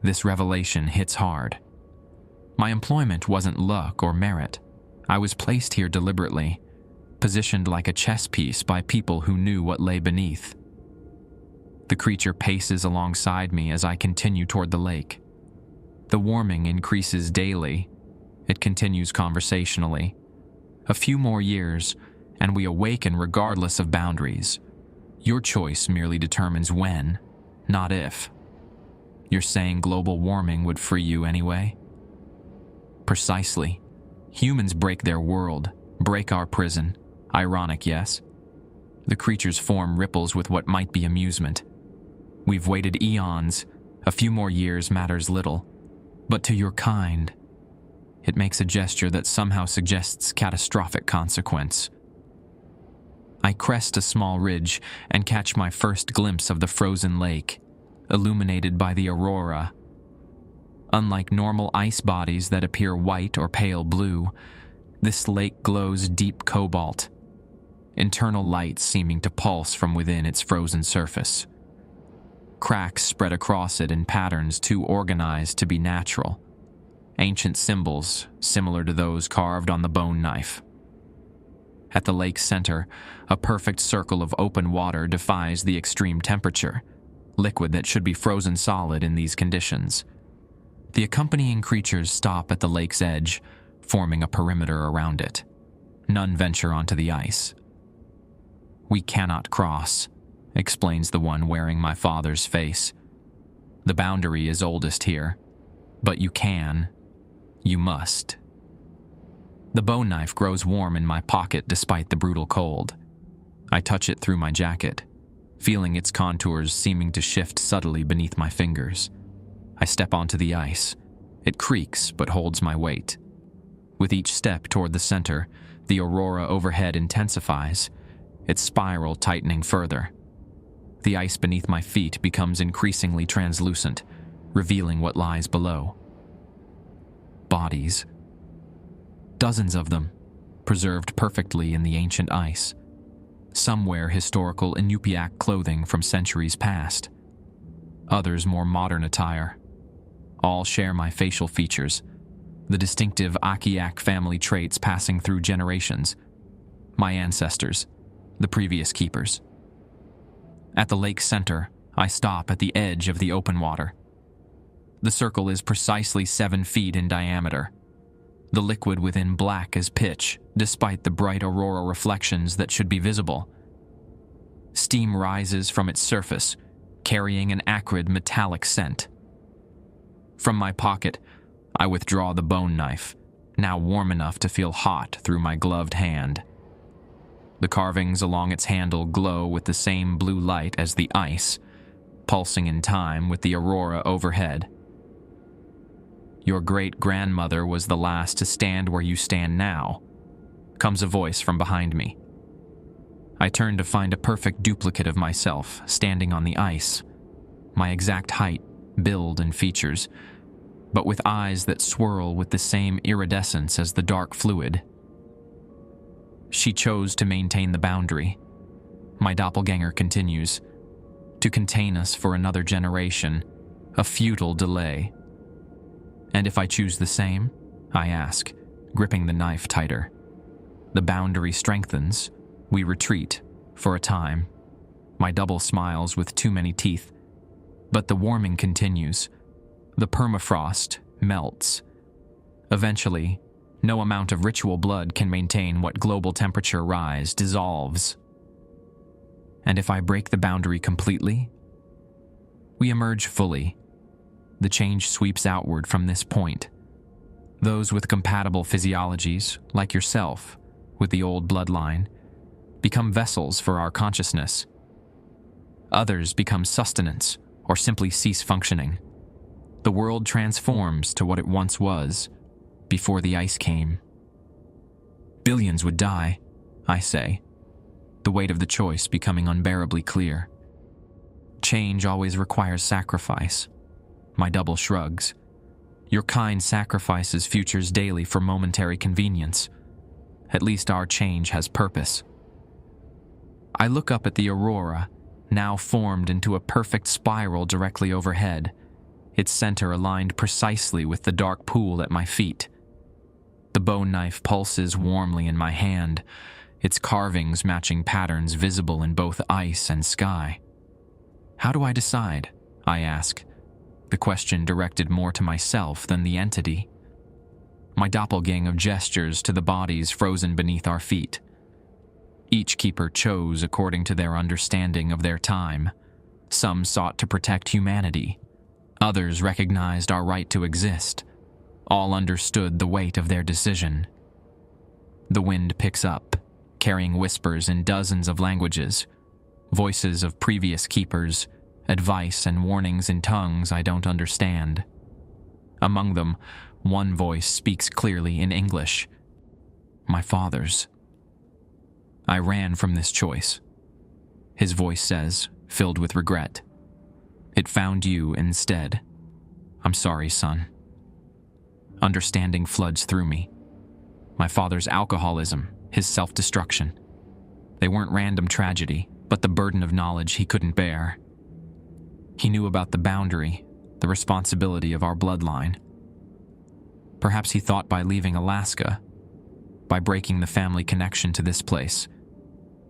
This revelation hits hard. My employment wasn't luck or merit. I was placed here deliberately, positioned like a chess piece by people who knew what lay beneath. The creature paces alongside me as I continue toward the lake. The warming increases daily. It continues conversationally. A few more years, and we awaken regardless of boundaries. Your choice merely determines when, not if. You're saying global warming would free you anyway? Precisely. Humans break their world, break our prison. Ironic, yes? The creature's form ripples with what might be amusement. We've waited eons. A few more years matters little. But to your kind, it makes a gesture that somehow suggests catastrophic consequence. I crest a small ridge and catch my first glimpse of the frozen lake, illuminated by the aurora. Unlike normal ice bodies that appear white or pale blue, this lake glows deep cobalt, internal light seeming to pulse from within its frozen surface. Cracks spread across it in patterns too organized to be natural, ancient symbols similar to those carved on the bone knife. At the lake's center, a perfect circle of open water defies the extreme temperature, liquid that should be frozen solid in these conditions. The accompanying creatures stop at the lake's edge, forming a perimeter around it. None venture onto the ice. "We cannot cross," explains the one wearing my father's face. "The boundary is oldest here, but you can. You must." The bone knife grows warm in my pocket despite the brutal cold. I touch it through my jacket, feeling its contours seeming to shift subtly beneath my fingers. I step onto the ice. It creaks but holds my weight. With each step toward the center, the aurora overhead intensifies, its spiral tightening further. The ice beneath my feet becomes increasingly translucent, revealing what lies below. Bodies. Dozens of them, preserved perfectly in the ancient ice. Some wear historical Inupiaq clothing from centuries past. Others more modern attire. All share my facial features, the distinctive Akiak family traits passing through generations. My ancestors, the previous keepers. At the lake's center, I stop at the edge of the open water. The circle is precisely 7 feet in diameter. The liquid within black as pitch, despite the bright aurora reflections that should be visible. Steam rises from its surface, carrying an acrid metallic scent. From my pocket, I withdraw the bone knife, now warm enough to feel hot through my gloved hand. The carvings along its handle glow with the same blue light as the ice, pulsing in time with the aurora overhead. "Your great-grandmother was the last to stand where you stand now," comes a voice from behind me. I turn to find a perfect duplicate of myself standing on the ice, my exact height, build, and features, but with eyes that swirl with the same iridescence as the dark fluid. "She chose to maintain the boundary," my doppelganger continues, "to contain us for another generation, a futile delay." "And if I choose the same?" I ask, gripping the knife tighter. The boundary strengthens. We retreat, for a time. My double smiles with too many teeth. But the warming continues. The permafrost melts. Eventually, no amount of ritual blood can maintain what global temperature rise dissolves. "And if I break the boundary completely?" We emerge fully. The change sweeps outward from this point. Those with compatible physiologies, like yourself, with the old bloodline, become vessels for our consciousness. Others become sustenance or simply cease functioning. The world transforms to what it once was, before the ice came. "Billions would die," I say, the weight of the choice becoming unbearably clear. "Change always requires sacrifice." My double shrugs. "Your kind sacrifices futures daily for momentary convenience. At least our change has purpose." I look up at the aurora, now formed into a perfect spiral directly overhead, its center aligned precisely with the dark pool at my feet. The bone knife pulses warmly in my hand, its carvings matching patterns visible in both ice and sky. "How do I decide?" I ask, the question directed more to myself than the entity. My doppelganger gestures to the bodies frozen beneath our feet. Each keeper chose according to their understanding of their time. Some sought to protect humanity. Others recognized our right to exist. All understood the weight of their decision. The wind picks up, carrying whispers in dozens of languages, voices of previous keepers, advice and warnings in tongues I don't understand. Among them, one voice speaks clearly in English. My father's. "I ran from this choice," his voice says, filled with regret. "It found you instead. I'm sorry, son." Understanding floods through me. My father's alcoholism, his self-destruction. They weren't random tragedy, but the burden of knowledge he couldn't bear. He knew about the boundary, the responsibility of our bloodline. Perhaps he thought by leaving Alaska, by breaking the family connection to this place.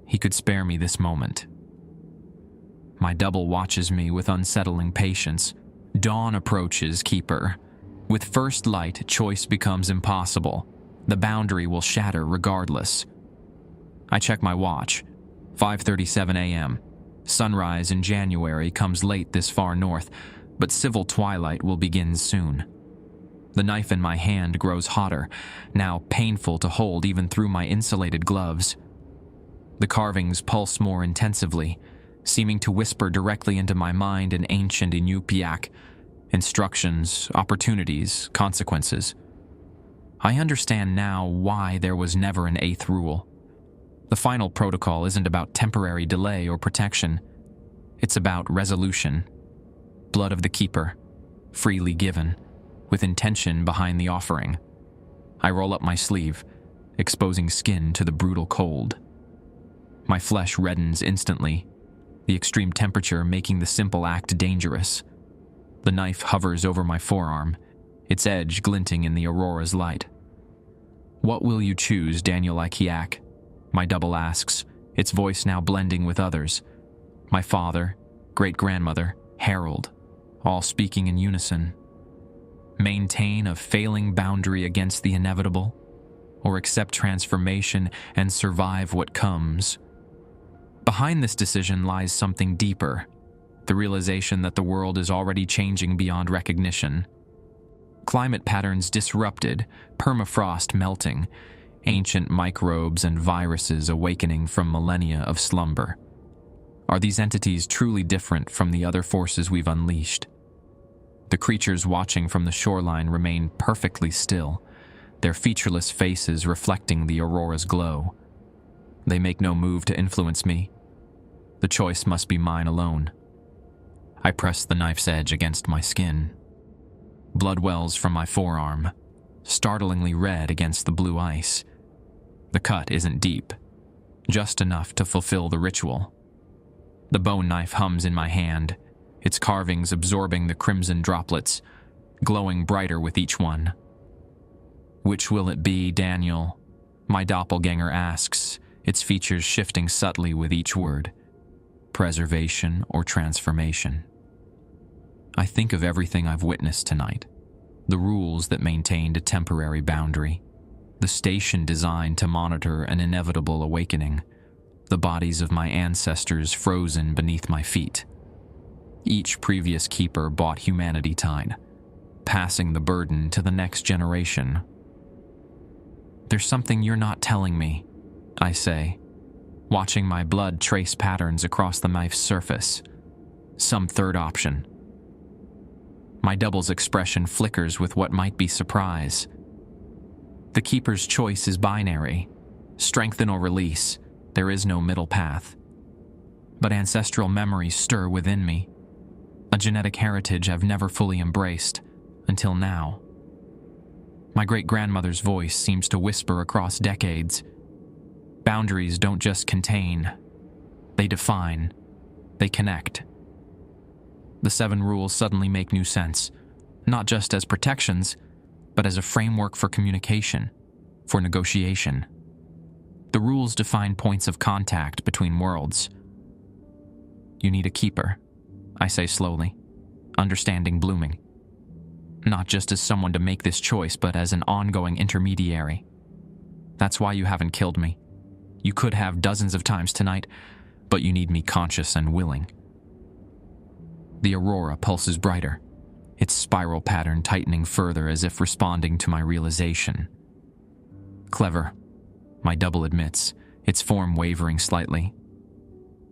He could spare me this moment. My double watches me with unsettling patience. Dawn approaches, Keeper. With first light, choice becomes impossible. The boundary will shatter regardless. I check my watch. 5:37 a.m. Sunrise in January comes late this far north, but civil twilight will begin soon. The knife in my hand grows hotter, now painful to hold even through my insulated gloves. The carvings pulse more intensively, seeming to whisper directly into my mind in ancient Inupiaq. Instructions, opportunities, consequences. I understand now why there was never an eighth rule. The final protocol isn't about temporary delay or protection. It's about resolution. Blood of the Keeper, freely given, with intention behind the offering. I roll up my sleeve, exposing skin to the brutal cold. My flesh reddens instantly, the extreme temperature making the simple act dangerous. The knife hovers over my forearm, its edge glinting in the aurora's light. "What will you choose, Daniel Ikiak?" My double asks, its voice now blending with others. My father, great-grandmother, Harold, all speaking in unison. Maintain a failing boundary against the inevitable, or accept transformation and survive what comes? Behind this decision lies something deeper, the realization that the world is already changing beyond recognition. Climate patterns disrupted, permafrost melting, ancient microbes and viruses awakening from millennia of slumber. Are these entities truly different from the other forces we've unleashed? The creatures watching from the shoreline remain perfectly still, their featureless faces reflecting the aurora's glow. They make no move to influence me. The choice must be mine alone. I press the knife's edge against my skin. Blood wells from my forearm, startlingly red against the blue ice. The cut isn't deep, just enough to fulfill the ritual. The bone knife hums in my hand, its carvings absorbing the crimson droplets, glowing brighter with each one. "Which will it be, Daniel?" my doppelganger asks, its features shifting subtly with each word. Preservation or transformation? I think of everything I've witnessed tonight. The rules that maintained a temporary boundary. The station designed to monitor an inevitable awakening. The bodies of my ancestors frozen beneath my feet. Each previous keeper bought humanity time, passing the burden to the next generation. "There's something you're not telling me," I say, watching my blood trace patterns across the knife's surface. Some third option. My double's expression flickers with what might be surprise. The Keeper's choice is binary. Strengthen or release. There is no middle path. But ancestral memories stir within me. A genetic heritage I've never fully embraced, until now. My great-grandmother's voice seems to whisper across decades. Boundaries don't just contain. They define. They connect. The 7 rules suddenly make new sense, not just as protections, but as a framework for communication, for negotiation. The rules define points of contact between worlds. "You need a keeper," I say slowly, understanding blooming. Not just as someone to make this choice, but as an ongoing intermediary. That's why you haven't killed me. You could have dozens of times tonight, but you need me conscious and willing. The aurora pulses brighter, its spiral pattern tightening further as if responding to my realization. Clever, my double admits, its form wavering slightly.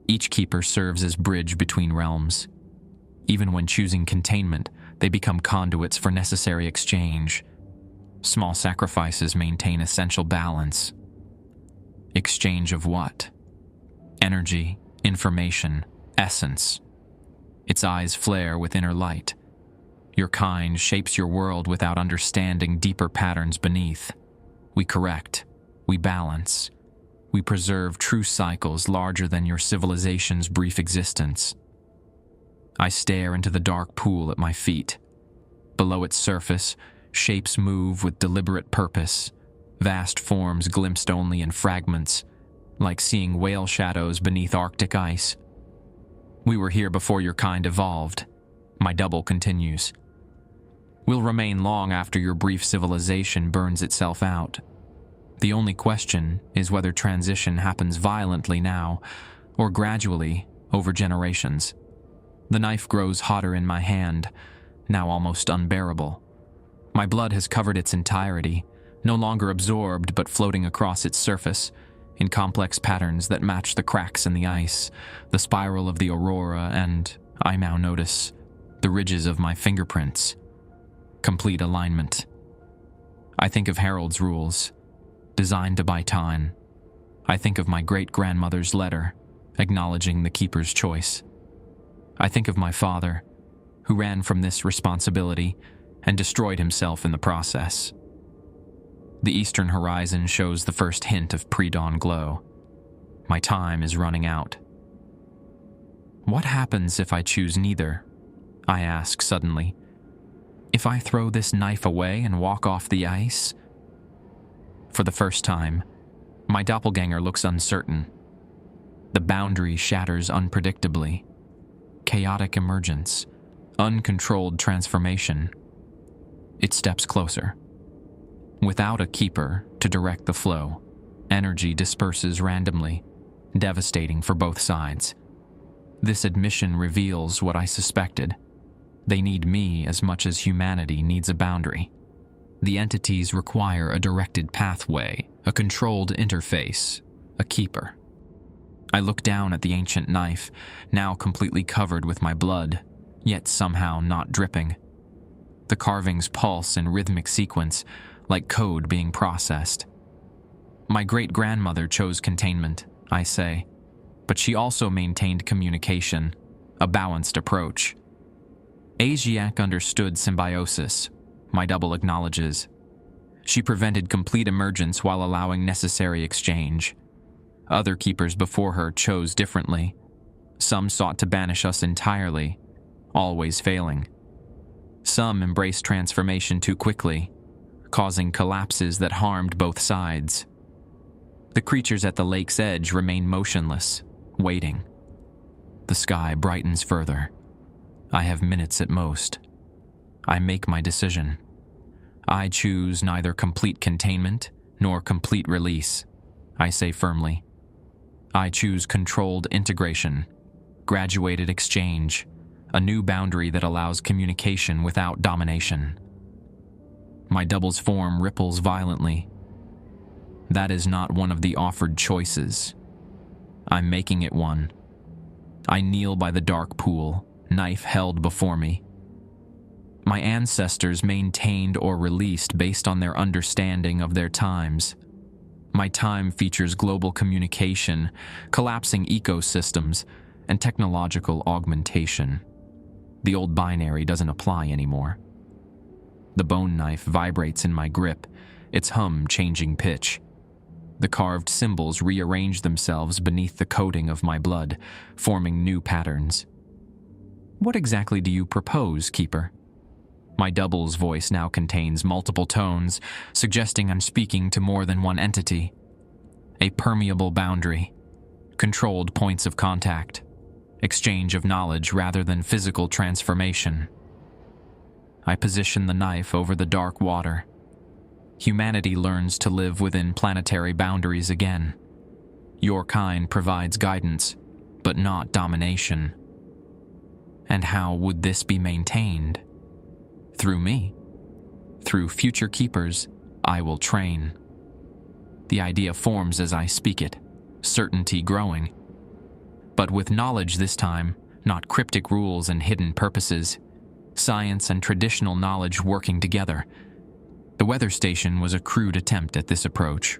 Each keeper serves as bridge between realms. Even when choosing containment, they become conduits for necessary exchange. Small sacrifices maintain essential balance. Exchange of what? Energy, information, essence. Its eyes flare with inner light. Your kind shapes your world without understanding deeper patterns beneath. We correct. We balance. We preserve true cycles larger than your civilization's brief existence. I stare into the dark pool at my feet. Below its surface, shapes move with deliberate purpose. vast forms glimpsed only in fragments, like seeing whale shadows beneath Arctic ice. We were here before your kind evolved, my double continues. We'll remain long after your brief civilization burns itself out. The only question is whether transition happens violently now, or gradually over generations. The knife grows hotter in my hand, now almost unbearable. My blood has covered its entirety, no longer absorbed but floating across its surface, in complex patterns that match the cracks in the ice, the spiral of the aurora, and, I now notice, the ridges of my fingerprints. Complete alignment. I think of Harold's rules, designed to buy time. I think of my great-grandmother's letter, acknowledging the keeper's choice. I think of my father, who ran from this responsibility and destroyed himself in the process. The eastern horizon shows the first hint of pre-dawn glow. My time is running out. What happens if I choose neither? I ask suddenly. If I throw this knife away and walk off the ice? For the first time, my doppelganger looks uncertain. The boundary shatters unpredictably. Chaotic emergence, uncontrolled transformation. It steps closer. Without a keeper to direct the flow, energy disperses randomly, devastating for both sides. This admission reveals what I suspected. They need me as much as humanity needs a boundary. The entities require a directed pathway, a controlled interface, a keeper. I look down at the ancient knife, now completely covered with my blood, yet somehow not dripping. The carvings pulse in rhythmic sequence, like code being processed. My great-grandmother chose containment, I say, but she also maintained communication, a balanced approach. Asiak understood symbiosis, my double acknowledges. She prevented complete emergence while allowing necessary exchange. Other keepers before her chose differently. Some sought to banish us entirely, always failing. Some embraced transformation too quickly, causing collapses that harmed both sides. The creatures at the lake's edge remain motionless, waiting. The sky brightens further. I have minutes at most. I make my decision. I choose neither complete containment nor complete release, I say firmly. I choose controlled integration, graduated exchange, a new boundary that allows communication without domination. My double's form ripples violently. That is not one of the offered choices. I'm making it one. I kneel by the dark pool, knife held before me. My ancestors maintained or released based on their understanding of their times. My time features global communication, collapsing ecosystems, and technological augmentation. The old binary doesn't apply anymore. The bone knife vibrates in my grip, its hum changing pitch. The carved symbols rearrange themselves beneath the coating of my blood, forming new patterns. What exactly do you propose, Keeper? My double's voice now contains multiple tones, suggesting I'm speaking to more than one entity. A permeable boundary, controlled points of contact, exchange of knowledge rather than physical transformation. I position the knife over the dark water. Humanity learns to live within planetary boundaries again. Your kind provides guidance, but not domination. And how would this be maintained? Through me. Through future keepers, I will train. The idea forms as I speak it, certainty growing. But with knowledge this time, not cryptic rules and hidden purposes, science and traditional knowledge working together. The weather station was a crude attempt at this approach.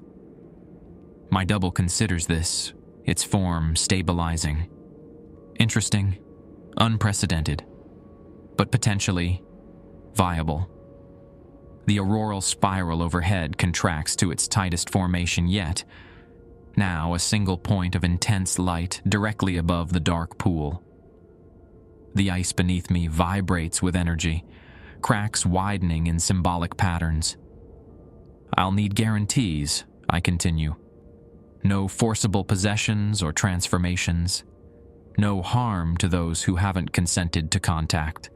My double considers this, its form stabilizing. Interesting, unprecedented, but potentially viable. The auroral spiral overhead contracts to its tightest formation yet, now a single point of intense light directly above the dark pool. The ice beneath me vibrates with energy, cracks widening in symbolic patterns. I'll need guarantees, I continue. No forcible possessions or transformations. No harm to those who haven't consented to contact.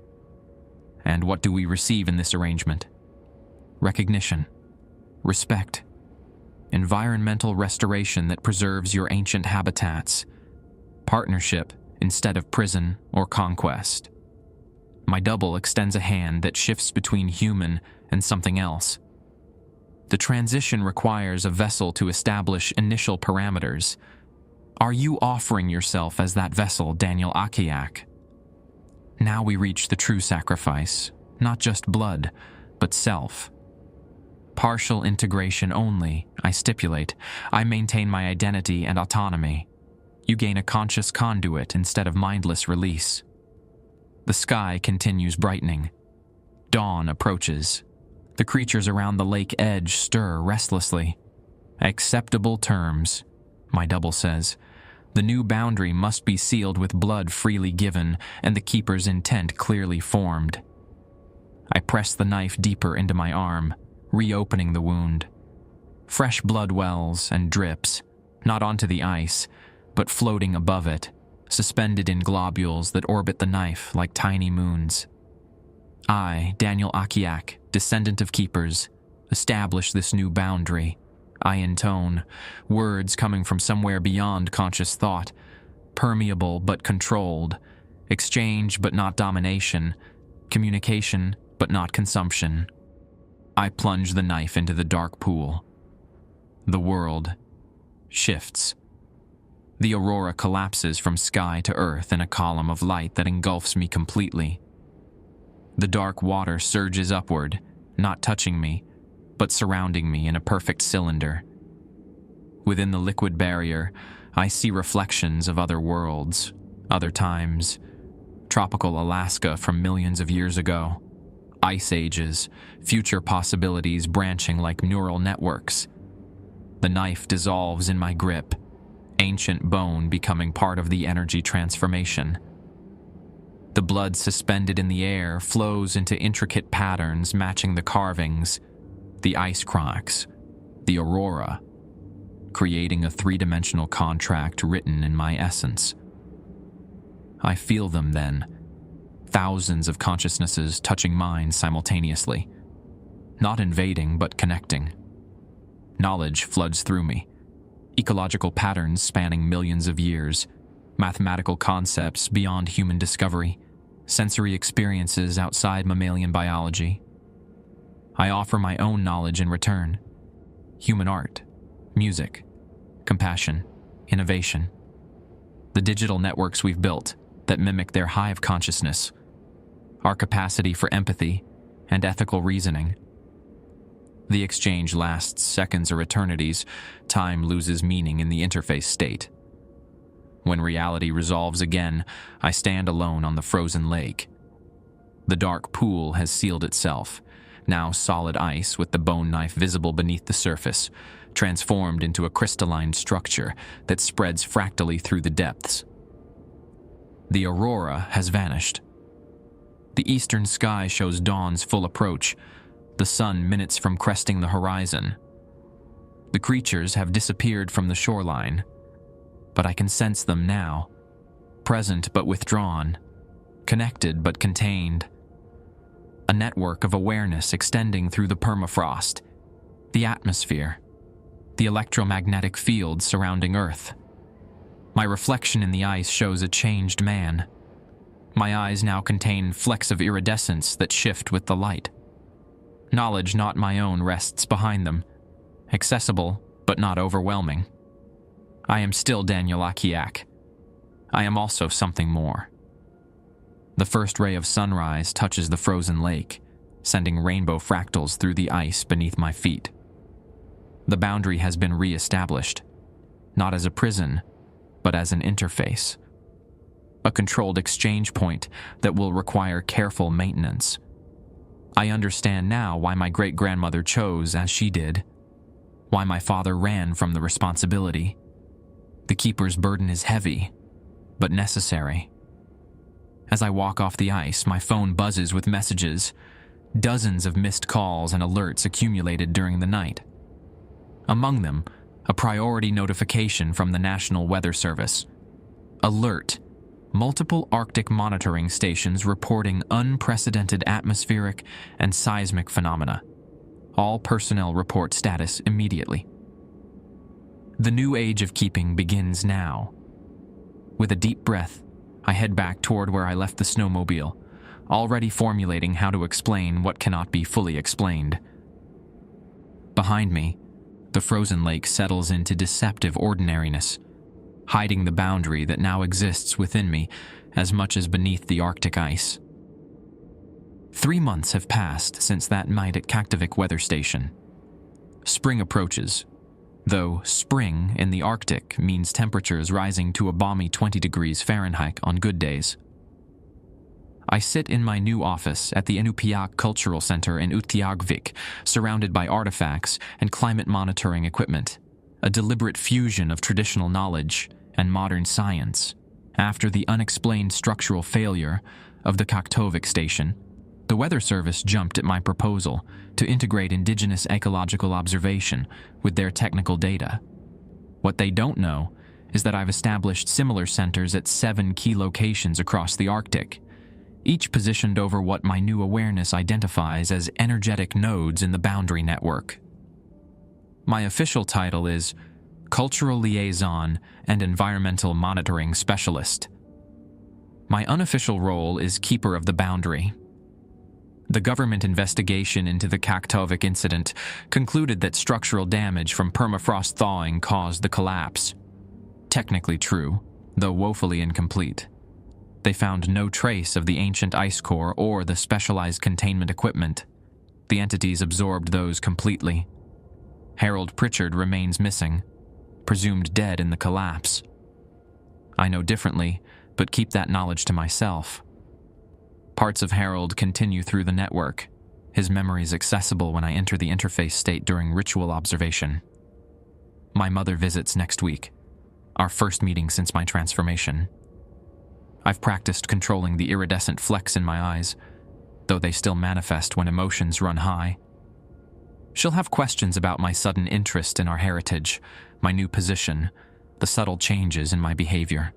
And what do we receive in this arrangement? Recognition, respect, environmental restoration that preserves your ancient habitats, partnership instead of prison or conquest. My double extends a hand that shifts between human and something else. The transition requires a vessel to establish initial parameters. Are you offering yourself as that vessel, Daniel Akiak? Now we reach the true sacrifice, not just blood, but self. Partial integration only, I stipulate. I maintain my identity and autonomy. You gain a conscious conduit instead of mindless release. The sky continues brightening. Dawn approaches. The creatures around the lake edge stir restlessly. Acceptable terms, my double says. The new boundary must be sealed with blood freely given and the keeper's intent clearly formed. I press the knife deeper into my arm, reopening the wound. Fresh blood wells and drips, not onto the ice, but floating above it, suspended in globules that orbit the knife like tiny moons. I, Daniel Akiak, descendant of keepers, establish this new boundary. I intone, words coming from somewhere beyond conscious thought, permeable but controlled, exchange but not domination, communication but not consumption. I plunge the knife into the dark pool. The world shifts. The aurora collapses from sky to earth in a column of light that engulfs me completely. The dark water surges upward, not touching me, but surrounding me in a perfect cylinder. Within the liquid barrier, I see reflections of other worlds, other times. Tropical Alaska from millions of years ago. Ice ages, future possibilities branching like neural networks. The knife dissolves in my grip, ancient bone becoming part of the energy transformation. The blood suspended in the air flows into intricate patterns matching the carvings, the ice cracks, the aurora, creating a three-dimensional contract written in my essence. I feel them then, thousands of consciousnesses touching mine simultaneously, not invading but connecting. Knowledge floods through me, ecological patterns spanning millions of years, mathematical concepts beyond human discovery, sensory experiences outside mammalian biology. I offer my own knowledge in return. Human art, music, compassion, innovation. The digital networks we've built that mimic their hive consciousness, our capacity for empathy and ethical reasoning. The exchange lasts seconds or eternities. Time loses meaning in the interface state. When reality resolves again, I stand alone on the frozen lake. The dark pool has sealed itself, now solid ice with the bone knife visible beneath the surface, transformed into a crystalline structure that spreads fractally through the depths. The aurora has vanished. The eastern sky shows dawn's full approach, the sun minutes from cresting the horizon. The creatures have disappeared from the shoreline, but I can sense them now, present but withdrawn, connected but contained. A network of awareness extending through the permafrost, the atmosphere, the electromagnetic field surrounding Earth. My reflection in the ice shows a changed man. My eyes now contain flecks of iridescence that shift with the light. Knowledge not my own rests behind them, accessible but not overwhelming. I am still Daniel Akiak. I am also something more. The first ray of sunrise touches the frozen lake, sending rainbow fractals through the ice beneath my feet. The boundary has been re-established, not as a prison, but as an interface. A controlled exchange point that will require careful maintenance. I understand now why my great-grandmother chose as she did, why my father ran from the responsibility. The keeper's burden is heavy, but necessary. As I walk off the ice, my phone buzzes with messages. Dozens of missed calls and alerts accumulated during the night. Among them, a priority notification from the National Weather Service. Alert: multiple Arctic monitoring stations reporting unprecedented atmospheric and seismic phenomena. All personnel report status immediately. The new age of keeping begins now. With a deep breath, I head back toward where I left the snowmobile, already formulating how to explain what cannot be fully explained. Behind me, the frozen lake settles into deceptive ordinariness, hiding the boundary that now exists within me as much as beneath the Arctic ice. 3 months have passed since that night at Kaktovik Weather Station. Spring approaches, though spring in the Arctic means temperatures rising to a balmy 20 degrees Fahrenheit on good days. I sit in my new office at the Inupiaq Cultural Center in Utqiagvik, surrounded by artifacts and climate monitoring equipment, a deliberate fusion of traditional knowledge and modern science. After the unexplained structural failure of the Kaktovik station, the Weather Service jumped at my proposal to integrate indigenous ecological observation with their technical data. What they don't know is that I've established similar centers at 7 key locations across the Arctic, each positioned over what my new awareness identifies as energetic nodes in the boundary network. My official title is Cultural Liaison and Environmental Monitoring Specialist. My unofficial role is Keeper of the Boundary. The government investigation into the Kaktovik incident concluded that structural damage from permafrost thawing caused the collapse. Technically true, though woefully incomplete. They found no trace of the ancient ice core or the specialized containment equipment. The entities absorbed those completely. Harold Pritchard remains missing, presumed dead in the collapse. I know differently, but keep that knowledge to myself. Parts of Harold continue through the network, his memories accessible when I enter the interface state during ritual observation. My mother visits next week, our first meeting since my transformation. I've practiced controlling the iridescent flecks in my eyes, though they still manifest when emotions run high. She'll have questions about my sudden interest in our heritage, my new position, the subtle changes in my behavior.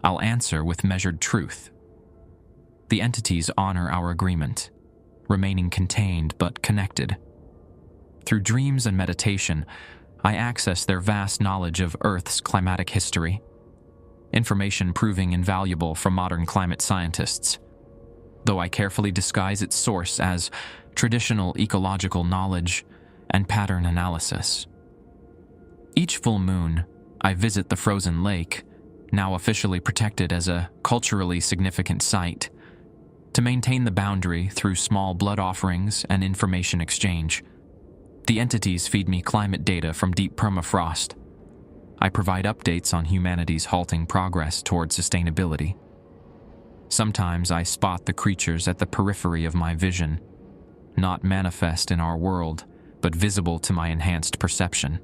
I'll answer with measured truth. The entities honor our agreement, remaining contained but connected. Through dreams and meditation, I access their vast knowledge of Earth's climatic history, information proving invaluable for modern climate scientists, though I carefully disguise its source as traditional ecological knowledge and pattern analysis. Each full moon, I visit the frozen lake, now officially protected as a culturally significant site, to maintain the boundary through small blood offerings and information exchange. The entities feed me climate data from deep permafrost. I provide updates on humanity's halting progress toward sustainability. Sometimes I spot the creatures at the periphery of my vision, not manifest in our world, but visible to my enhanced perception.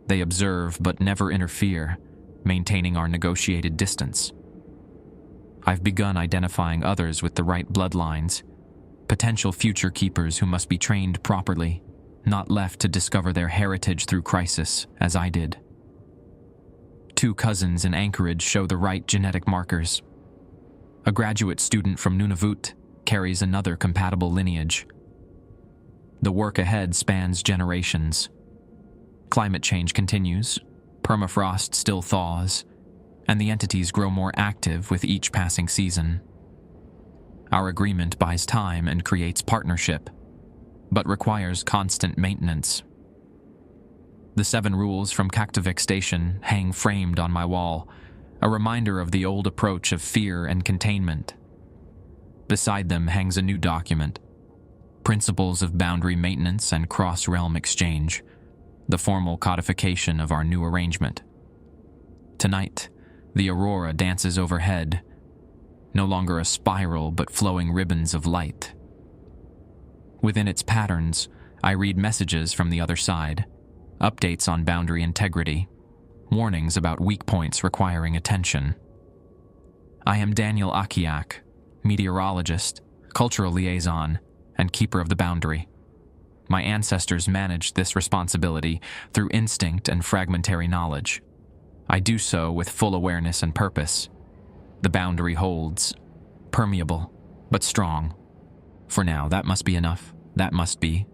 They observe but never interfere, maintaining our negotiated distance. I've begun identifying others with the right bloodlines, potential future keepers who must be trained properly, not left to discover their heritage through crisis, as I did. 2 cousins in Anchorage show the right genetic markers. A graduate student from Nunavut carries another compatible lineage. The work ahead spans generations. Climate change continues, permafrost still thaws, and the entities grow more active with each passing season. Our agreement buys time and creates partnership, but requires constant maintenance. The 7 rules from Kaktovik Station hang framed on my wall, a reminder of the old approach of fear and containment. Beside them hangs a new document, Principles of Boundary Maintenance and Cross-Realm Exchange, the formal codification of our new arrangement. Tonight, the aurora dances overhead, no longer a spiral but flowing ribbons of light. Within its patterns, I read messages from the other side, updates on boundary integrity, warnings about weak points requiring attention. I am Daniel Akiak, meteorologist, cultural liaison, and keeper of the boundary. My ancestors managed this responsibility through instinct and fragmentary knowledge. I do so with full awareness and purpose. The boundary holds, permeable, but strong. For now, that must be enough. That must be